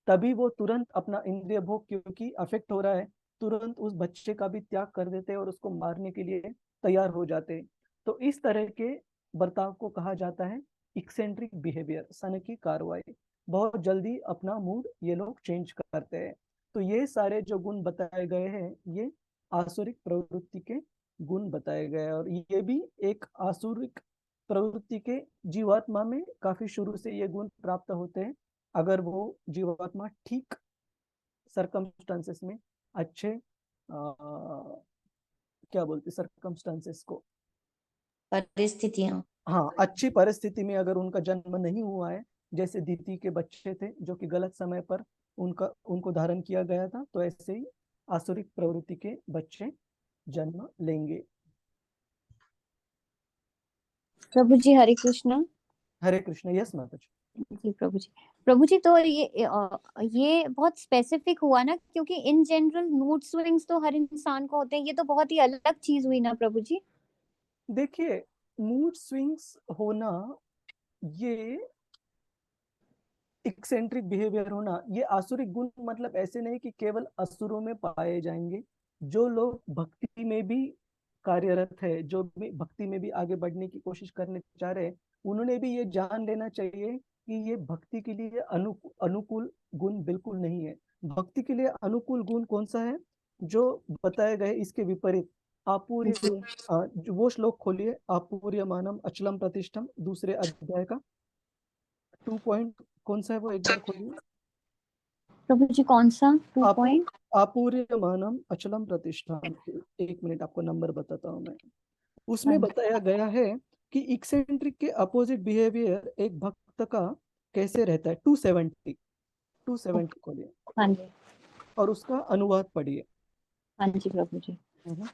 तभी वो तुरंत अपना इंद्रिय भोग, क्योंकि अफेक्ट हो रहा है, तुरंत उस बच्चे का भी त्याग कर देते हैं और उसको मारने के लिए तैयार हो जाते हैं। तो इस तरह के बर्ताव को कहा जाता है इक्सेंट्रिक बिहेवियर, सन की कार्रवाई। बहुत जल्दी अपना मूड ये लोग चेंज करते हैं। तो ये सारे जो गुण बताए गए हैं ये आसुरिक प्रवृत्ति के गुण बताए गए हैं। और ये भी एक आसुरिक प्रवृत्ति के जीवात्मा में काफी शुरू से ये गुण प्राप्त होते हैं, अगर वो जीवात्मा ठीक सरकमस्टांसेस में, अच्छे क्या बोलते सरकमस्टांसेस को, परिस्थितियां। हाँ, अच्छी परिस्थिति में अगर उनका जन्म नहीं हुआ है, जैसे दीति के बच्चे थे जो कि गलत समय पर उनको धारण किया गया था, तो ऐसे ही आसुरिक प्रवृत्ति के बच्चे जन्म लेंगे। प्रभु जी हरे कृष्ण। हरे कृष्ण। यस माता जी। जी प्रभु जी। प्रभु जी तो ये बहुत स्पेसिफिक हुआ ना, क्योंकि इन जनरल मूड स्विंग्स तो हर इंसान को होते हैं, ये तो बहुत ही अलग चीज हुई ना प्रभु जी। देखिए, मूड स्विंग्स होना, ये एक्सेंट्रिक बिहेवियर होना, ये आसुरिक गुण मतलब ऐसे नहीं कि केवल असुरों में पाए जाएंगे। जो लोग भक्ति में भी कार्यरत है, जो भी भक्ति में भी आगे बढ़ने की कोशिश करने चाह रहे हैं, उन्होंने भी ये जान लेना चाहिए कि ये भक्ति के लिए अनुकूल गुण बिल्कुल नहीं है। भक्ति के लिए अनुकूल गुण कौन सा है जो बताए गए इसके विपरीत। आपूर्य जी जो वो श्लोक खोलिए, आपूर्यमानम अचलम प्रतिष्ठम, दूसरे अध्याय का 2 पॉइंट कौन सा है वो एक बार खोलिए। प्रभु जी, कौन सा 2 आपू पॉइंट? आपूर्यमानम अचलम प्रतिष्ठान, 1 मिनट आपको नंबर बताता हूँ मैं। उसमें हाँ जी, बताया गया है कि इक्सेंट्रिक के अपोजिट बिहेवियर एक भक्त का कैसे रहता है। 270 खोलिए हाँ जी, और उसका अनुवाद पढ़िए। हाँ जी प्रभु जी।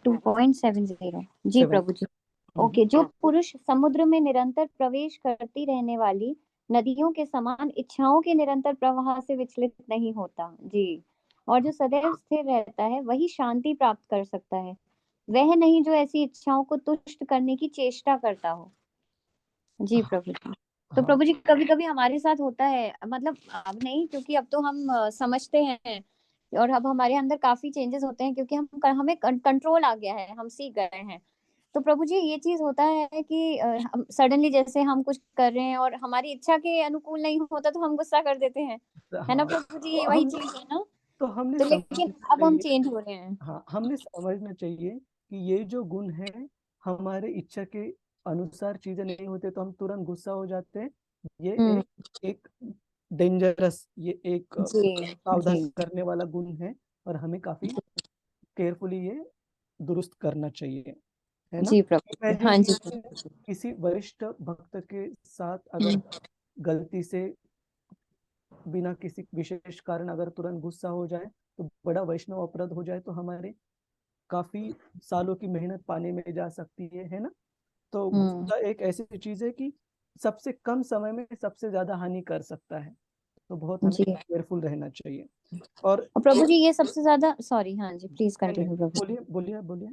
2.70 जी 7 प्रभु जी। ओके। जो पुरुष समुद्र में निरंतर प्रवेश करती रहने वाली नदियों के समान इच्छाओं के निरंतर प्रवाह से विचलित नहीं होता जी, और जो सदैव स्थिर रहता है, वही शांति प्राप्त कर सकता है। वह नहीं जो ऐसी इच्छाओं को तुष्ट करने की चेष्टा करता हो। जी प्रभु जी। तो हाँ प्रभु जी, कभी कभी हमारे साथ होता है, मतलब अब नहीं, क्योंकि अब तो हम समझते हैं और अब हमारे अंदर काफी चेंजेस होते हैं, क्योंकि हमें कंट्रोल आ गया है, हम सीख गए हैं। तो प्रभु जी, ये चीज होता है कि हम सडनली जैसे हम कुछ कर रहे हैं और हमारी इच्छा के अनुकूल नहीं होता तो हम गुस्सा कर देते हैं, है ना हाँ प्रभु जी? तो ये वही हम चीज है ना? तो हमने तो लेकिन समझना अब हम चाहिए। चेंज हो रहे हैं। हाँ, हमने समझना चाहिए कि ये जो गुण है हमारे इच्छा के अनुसार चीजें नहीं होते तो हम तुरंत गुस्सा हो जाते हैं। ये हम्म। एक एक डेंजरस, ये एक जी जी सावधान करने वाला गुण है और हमें काफी केयरफुली ये दुरुस्त करना चाहिए, है ना। जी प्रभु जी। इमेजिन हाँ जी कीजिए प्रभु जी। किसी वरिष्ठ भक्त के साथ अगर हम्म, गलती से बिना किसी विशेष कारण अगर तुरंत गुस्सा हो जाए तो बड़ा वैष्णव अपराध हो जाए तो हमारे काफी सालों की मेहनत पानी में जा सकती है ना। तो हम्म, गुस्सा एक ऐसी चीज है कि सबसे कम समय में सबसे ज्यादा हानि कर सकता है। तो बहुत हमें जी। केयरफुल रहना चाहिए। और और प्रभु एक जी, ये सबसे ज्यादा, सॉरी, हाँ जी प्लीज नहीं नहीं, कंटिन्यू प्रभु। बोलिए बोलिए बोलिए।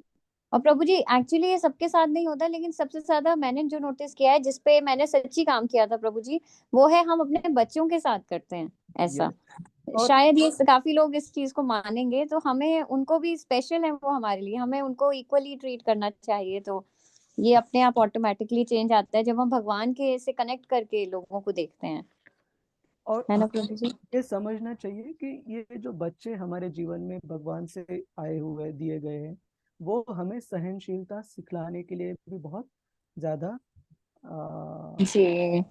और प्रभु जी, एक्चुअली ये सबके साथ नहीं होता, लेकिन सबसे ज्यादा मैंने जो नोटिस किया है, जिसपे मैंने सच्ची काम किया था प्रभु जी, वो है हम अपने बच्चों के साथ करते हैं ऐसा। यस। और शायद ये काफी लोग इस चीज को मानेंगे, तो हमें उनको भी स्पेशल है वो हमारे लिए, हमें उनको इक्वली ट्रीट करना चाहिए। तो ये अपने आप ऑटोमेटिकली चेंज आता है जब हम भगवान के से कनेक्ट करके लोगों को देखते हैं, और है ना हमें प्रभु जी? ये समझना चाहिए कि ये जो बच्चे हमारे जीवन में भगवान से आए हुए दिए गए हैं वो हमें सहनशीलता सिखलाने के लिए भी बहुत ज्यादा जी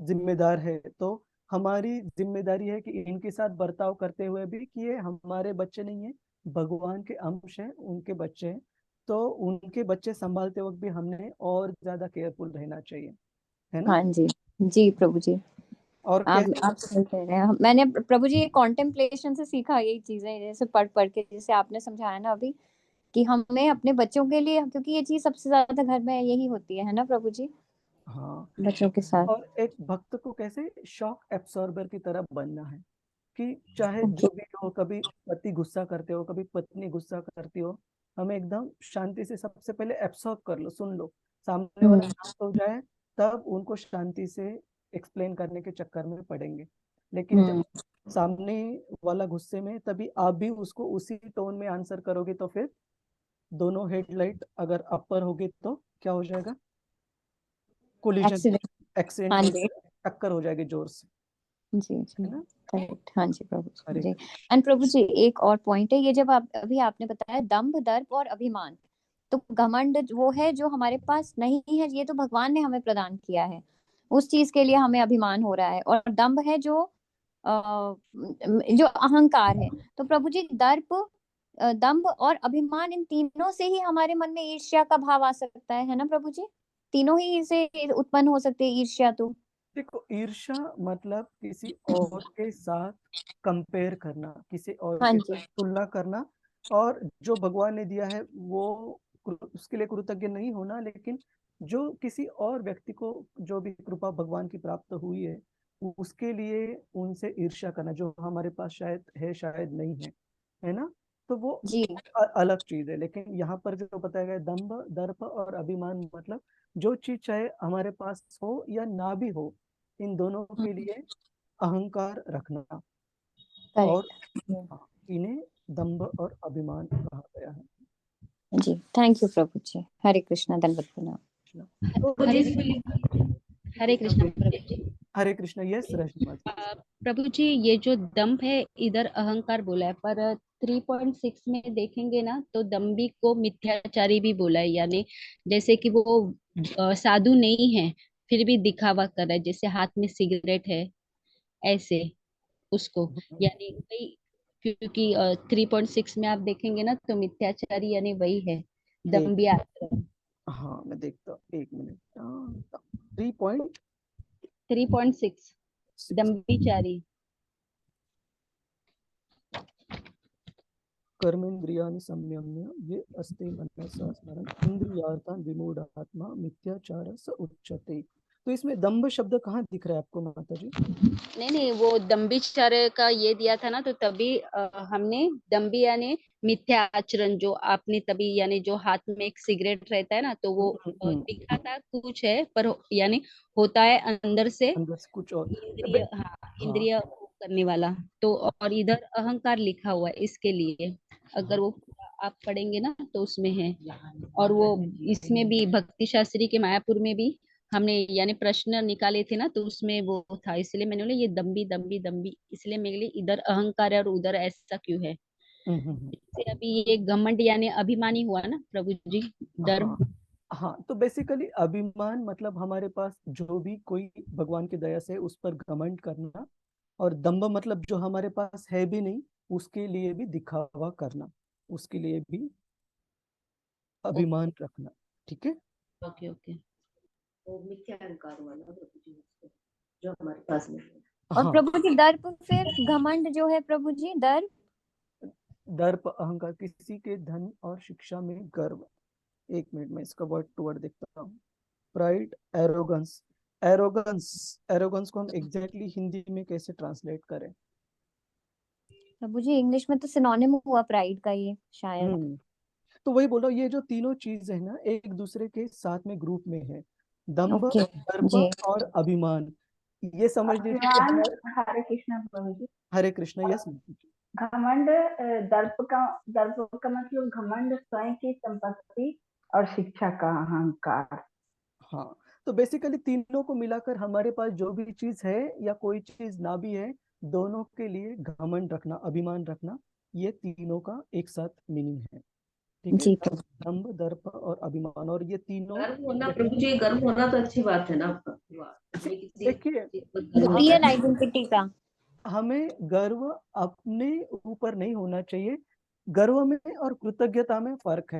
जिम्मेदार है। तो हमारी जिम्मेदारी है कि इनके साथ बर्ताव करते हुए भी कि ये हमारे बच्चे नहीं है, भगवान के अंश हैं, उनके बच्चे हैं। तो उनके बच्चे संभालते वक्त भी हमने और ज्यादा केयरफुल रहना चाहिए, है ना। हाँ जी। जी प्रभु जी। और कैसे आप सही कह रहे हैं। मैंने प्रभु जी कॉन्टेम्पलेशन से सीखा यही चीजें, जैसे पढ़ पढ़ के, जैसे आपने समझाया ना अभी, कि हमें अपने बच्चों के लिए, क्योंकि ये चीज सबसे ज्यादा घर में यही होती है ना प्रभु जी, हाँ। बच्चों के साथ। और एक भक्त को कैसे शॉक एब्सॉर्बर की तरह बनना है कि चाहे ओके। जो भी हो, कभी पति गुस्सा करते हो, कभी पत्नी गुस्सा करती हो, हमें एकदम शांति से सबसे पहले एब्सॉर्ब कर लो, सुन लो, सामने वाला शांत हो जाए तब उनको शांति से एक्सप्लेन करने के चक्कर में पड़ेंगे। लेकिन जब हम्म। सामने वाला गुस्से में तभी आप भी उसको उसी टोन में आंसर करोगे तो फिर दोनों हेडलाइट अगर अपर होगी तो क्या हो जाएगा, कोलिजन, एक्सीडेंट। एक्सीडेंट हाँ हो जी जाएगा, टक्कर हो जाएगी जोर से, जी जी। है ना। करेक्ट। हाँ जी प्रभु जी हरे जी। कृष्ण। एंड प्रभु जी, एक और पॉइंट है, ये जब आप अभी आपने बताया दंभ, दर्प और अभिमान, तो घमंड वो है जो हमारे पास नहीं है, ये तो भगवान ने हमें प्रदान किया है, उस चीज के लिए हमें अभिमान हो रहा है। और दंभ है जो जो अहंकार है। तो प्रभु जी, दर्प, दंभ और अभिमान, इन तीनों से ही हमारे मन में ईर्ष्या का भाव आ सकता है ना प्रभु जी? तीनों ही से उत्पन्न हो सकते हैं ईर्ष्या तो। देखो, ईर्ष्या मतलब किसी और के साथ कंपेयर करना, किसी और हाँ के जी। साथ तुलना करना, और जो भगवान ने दिया है वो उसके लिए कृतज्ञ नहीं होना, लेकिन जो किसी और व्यक्ति को जो भी कृपा भगवान की प्राप्त हुई है उसके लिए उनसे ईर्ष्या करना, जो हमारे पास शायद है शायद नहीं है ना। तो वो जी अलग चीज है। लेकिन यहाँ पर जो बताया गया दंभ, दर्प और अभिमान मतलब जो चीज चाहे हमारे पास हो या ना भी हो, इन दोनों के लिए अहंकार रखना, और करेक्ट। इन्हें दंभ और अभिमान कहा गया है। जी, थैंक यू प्रभु जी। हरे कृष्णा, दंडवत प्रणाम। हरे कृष्णा प्रभु जी। हरे कृष्णा। यस रजनी माता। प्रभु जी, ये जो दंभ है इधर अहंकार बोला है, पर 3.6 में देखेंगे ना तो दंभी को मिथ्याचारी भी बोला है, यानी जैसे कि वो साधु नहीं है फिर भी दिखावा कर रहा है, जैसे हाथ में सिगरेट है ऐसे उसको, यानी वही, क्योंकि 3.6 में आप देखेंगे ना तो मिथ्याचारी यानी वही है, दंभी आचरण। हाँ मैं देखता हूँ, एक मिनट। 3.6 दंभीचारी। कर्मेंद्रियाणि संयम्य ये अस्ते मनसा स्मरण इंद्रियार्थान विमूढ़ात्मा मिथ्याचार स उच्यते। तो इसमें दंभ शब्द कहाँ दिख रहा है आपको माता जी? नहीं, वो दंभीचार्य का ये दिया था ना, तो तभी हमने दंभी यानी मिथ्या आचरण, जो आपने तभी यानी जो हाथ में एक सिगरेट रहता है ना, तो वो दिखा था कुछ है पर यानी होता है अंदर से कुछ और इंद्रिय, हाँ इंद्रिय करने वाला। तो और इधर अहंकार लिखा हुआ है, इसके लिए अगर वो आप पढ़ेंगे ना तो उसमें है। और वो इसमें भी भक्ति शास्त्री के मायापुर में भी हमने यानी प्रश्न निकाले थे ना, तो उसमें वो था, इसलिए मैंने बोला ये दंभी दंभी दंभी, इसलिए मेरे लिए इधर अहंकार है और उधर ऐसा क्यों है। जैसे अभी ये घमंड यानी अभिमानी हुआ ना प्रभु जी, धर्म। हाँ तो बेसिकली अभिमान मतलब हमारे पास जो भी कोई भगवान की दया से उस पर घमंड करना, और दंभ मतलब जो हमारे पास है भी नहीं उसके लिए भी दिखावा करना, उसके लिए भी अभिमान रखना। ठीक है, ओके ओके। वो मिथ्या अहंकार वाला प्रभु जी जो हमारे पास नहीं है। और प्रभु जी दर्प, फिर घमंड जो है प्रभु जी, दर्प अहंकार, किसी के धन और शिक्षा में गर्व। एक मिनट में इसका वर्ड टू वर्ड देखता हूँ। Pride, arrogance. एरोगेंस को हम एग्जैक्टली हिंदी में कैसे ट्रांसलेट करें? प्रभु जी इंग्लिश में तो सिनोनिम हुआ प्राइड का ये शायद। तो वही बोलो, ये जो तीनों चीज है ना एक दूसरे के साथ में ग्रुप में है, दंभ, दर्प और अभिमान। ये समझ लीजिए हरे कृष्णा प्रभु जी। हरे कृष्णा। यस घमंड, दर्प का मतलब घमंड स्वयं की संपत्ति और शिक्षा का अहंकार। हाँ तो बेसिकली तीनों को मिलाकर हमारे पास जो भी चीज है या कोई चीज ना भी है, दोनों के लिए घमंड रखना, अभिमान रखना, ये तीनों का एक साथ मीनिंग है। ठीक है, दंभ, दर्प और अभिमान, और ये तीनों गर्व होना प्रभु जी, गर्व होना तो अच्छी बात है ना आपका। देखिए रियल आइडेंटिटी का हमें गर्व अपने ऊपर नहीं होना चाहिए, गर्व में और कृतज्ञता में फर्क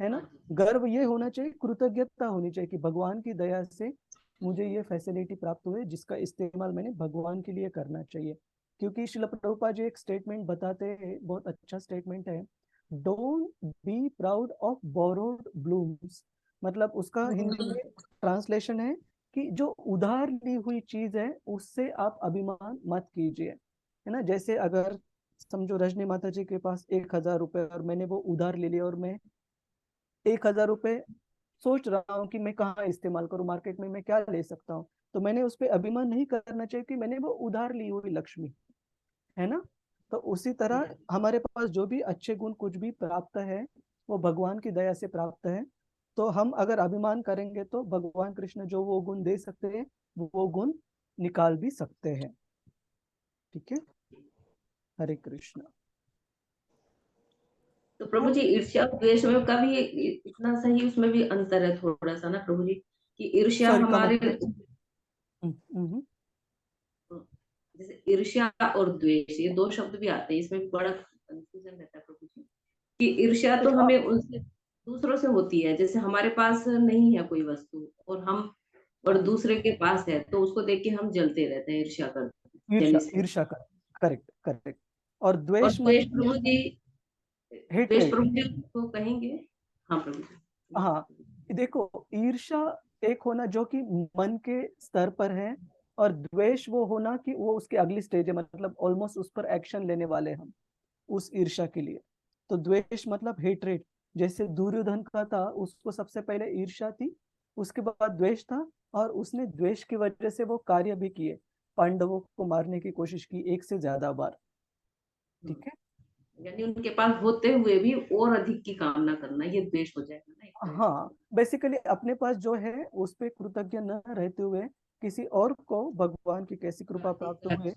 है ना। गर्व ये होना चाहिए, कृतज्ञता होनी चाहिए कि भगवान की दया से मुझे ये फैसिलिटी प्राप्त हुई जिसका इस्तेमाल मैंने भगवान के लिए करना चाहिए। क्योंकि श्रील प्रभुपाद जी एक स्टेटमेंट बताते हैं, बहुत अच्छा स्टेटमेंट है, don't be proud of borrowed blooms. मतलब उसका हिंदी में ट्रांसलेशन है कि जो उधार ली हुई चीज है उससे आप अभिमान मत कीजिए, है ना। जैसे अगर समझो रजनी माता जी के पास 1,000 रुपए और मैंने वो उधार ले लिया, और मैं 1,000 रुपए सोच रहा हूँ कि मैं कहाँ इस्तेमाल करूँ, मार्केट में मैं क्या ले सकता हूँ, तो मैंने उस पर अभिमान नहीं करना चाहिए कि मैंने वो उधार ली हुई लक्ष्मी, है ना। तो उसी तरह हमारे पास जो भी अच्छे गुण कुछ भी प्राप्त है वो भगवान की दया से प्राप्त है। तो हम अगर अभिमान करेंगे तो भगवान कृष्ण जो वो गुण दे सकते हैं वो गुण निकाल भी सकते हैं। ठीक है, हरे कृष्ण। तो प्रभु जी ईर्ष्या द्वेष में का भी इतना सही उसमें भी अंतर है थोड़ा सा ना प्रभु जी, कि ईर्ष्या हमारे जैसे ईर्ष्या और द्वेष ये दो शब्द भी आते हैं, इसमें भी बड़ा कंफ्यूजन रहता है प्रभु जी, कि ईर्ष्या तो हमें उनसे दूसरों से होती है, जैसे हमारे पास नहीं है कोई वस्तु और हम और दूसरे के पास है तो उसको देख के हम जलते रहते हैं, ईर्ष्या करते, ईर्ष्या कर, करेक्ट करेक्ट। और द्वेष प्रभु जी, द्वेष प्रभु जी हेट्रेड। को कहेंगे। हाँ प्रभु जी। हाँ देखो, ईर्ष्या एक होना जो कि मन के स्तर पर है, और द्वेष वो होना कि वो उसके अगली स्टेज है, मतलब ऑलमोस्ट उस पर एक्शन लेने वाले हम उस ईर्ष्या के लिए। तो द्वेष मतलब हेट्रेड, जैसे दुर्योधन का था, उसको सबसे पहले ईर्ष्या थी, उसके बाद द्वेष था, और उसने द्वेष की वजह से वो कार्य भी किए, पांडवों को मारने की कोशिश की 1 से ज्यादा बार। ठीक है, यानी उनके पास होते हुए भी और अधिक की कामना करना, ये द्वेष हो जाएगा ना एक तरह से। हाँ, बेसिकली अपने पास जो है उस पे कृतज्ञ न रहते हुए किसी और को भगवान की कैसी कृपा प्राप्त हुए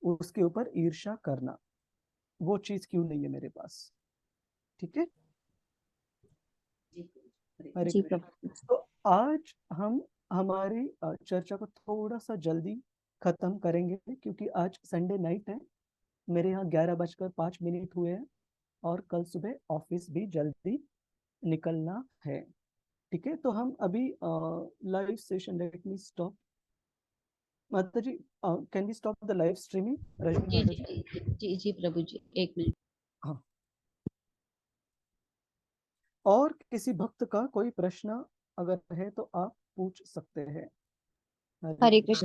उसके ऊपर ईर्ष्या करना, वो चीज क्यों नहीं है मेरे पास। ठीक है, जी प्रभु, हरे जी कृष्ण। प्रभु। तो आज हम हमारी चर्चा को थोड़ा सा जल्दी खत्म करेंगे क्योंकि आज संडे नाइट है। मेरे यहाँ 11:05 हुए हैं और कल सुबह ऑफिस भी जल्दी निकलना है। ठीक है, तो हम अभी live session, let me stop. माता जी, can we stop the live streaming? Rajni ji माता जी जी। जी जी जी प्रभु जी, एक मिनट। हाँ, और किसी भक्त का कोई प्रश्न अगर है तो आप पूछ सकते हैं। हरे हरे कृष्ण। कृष्ण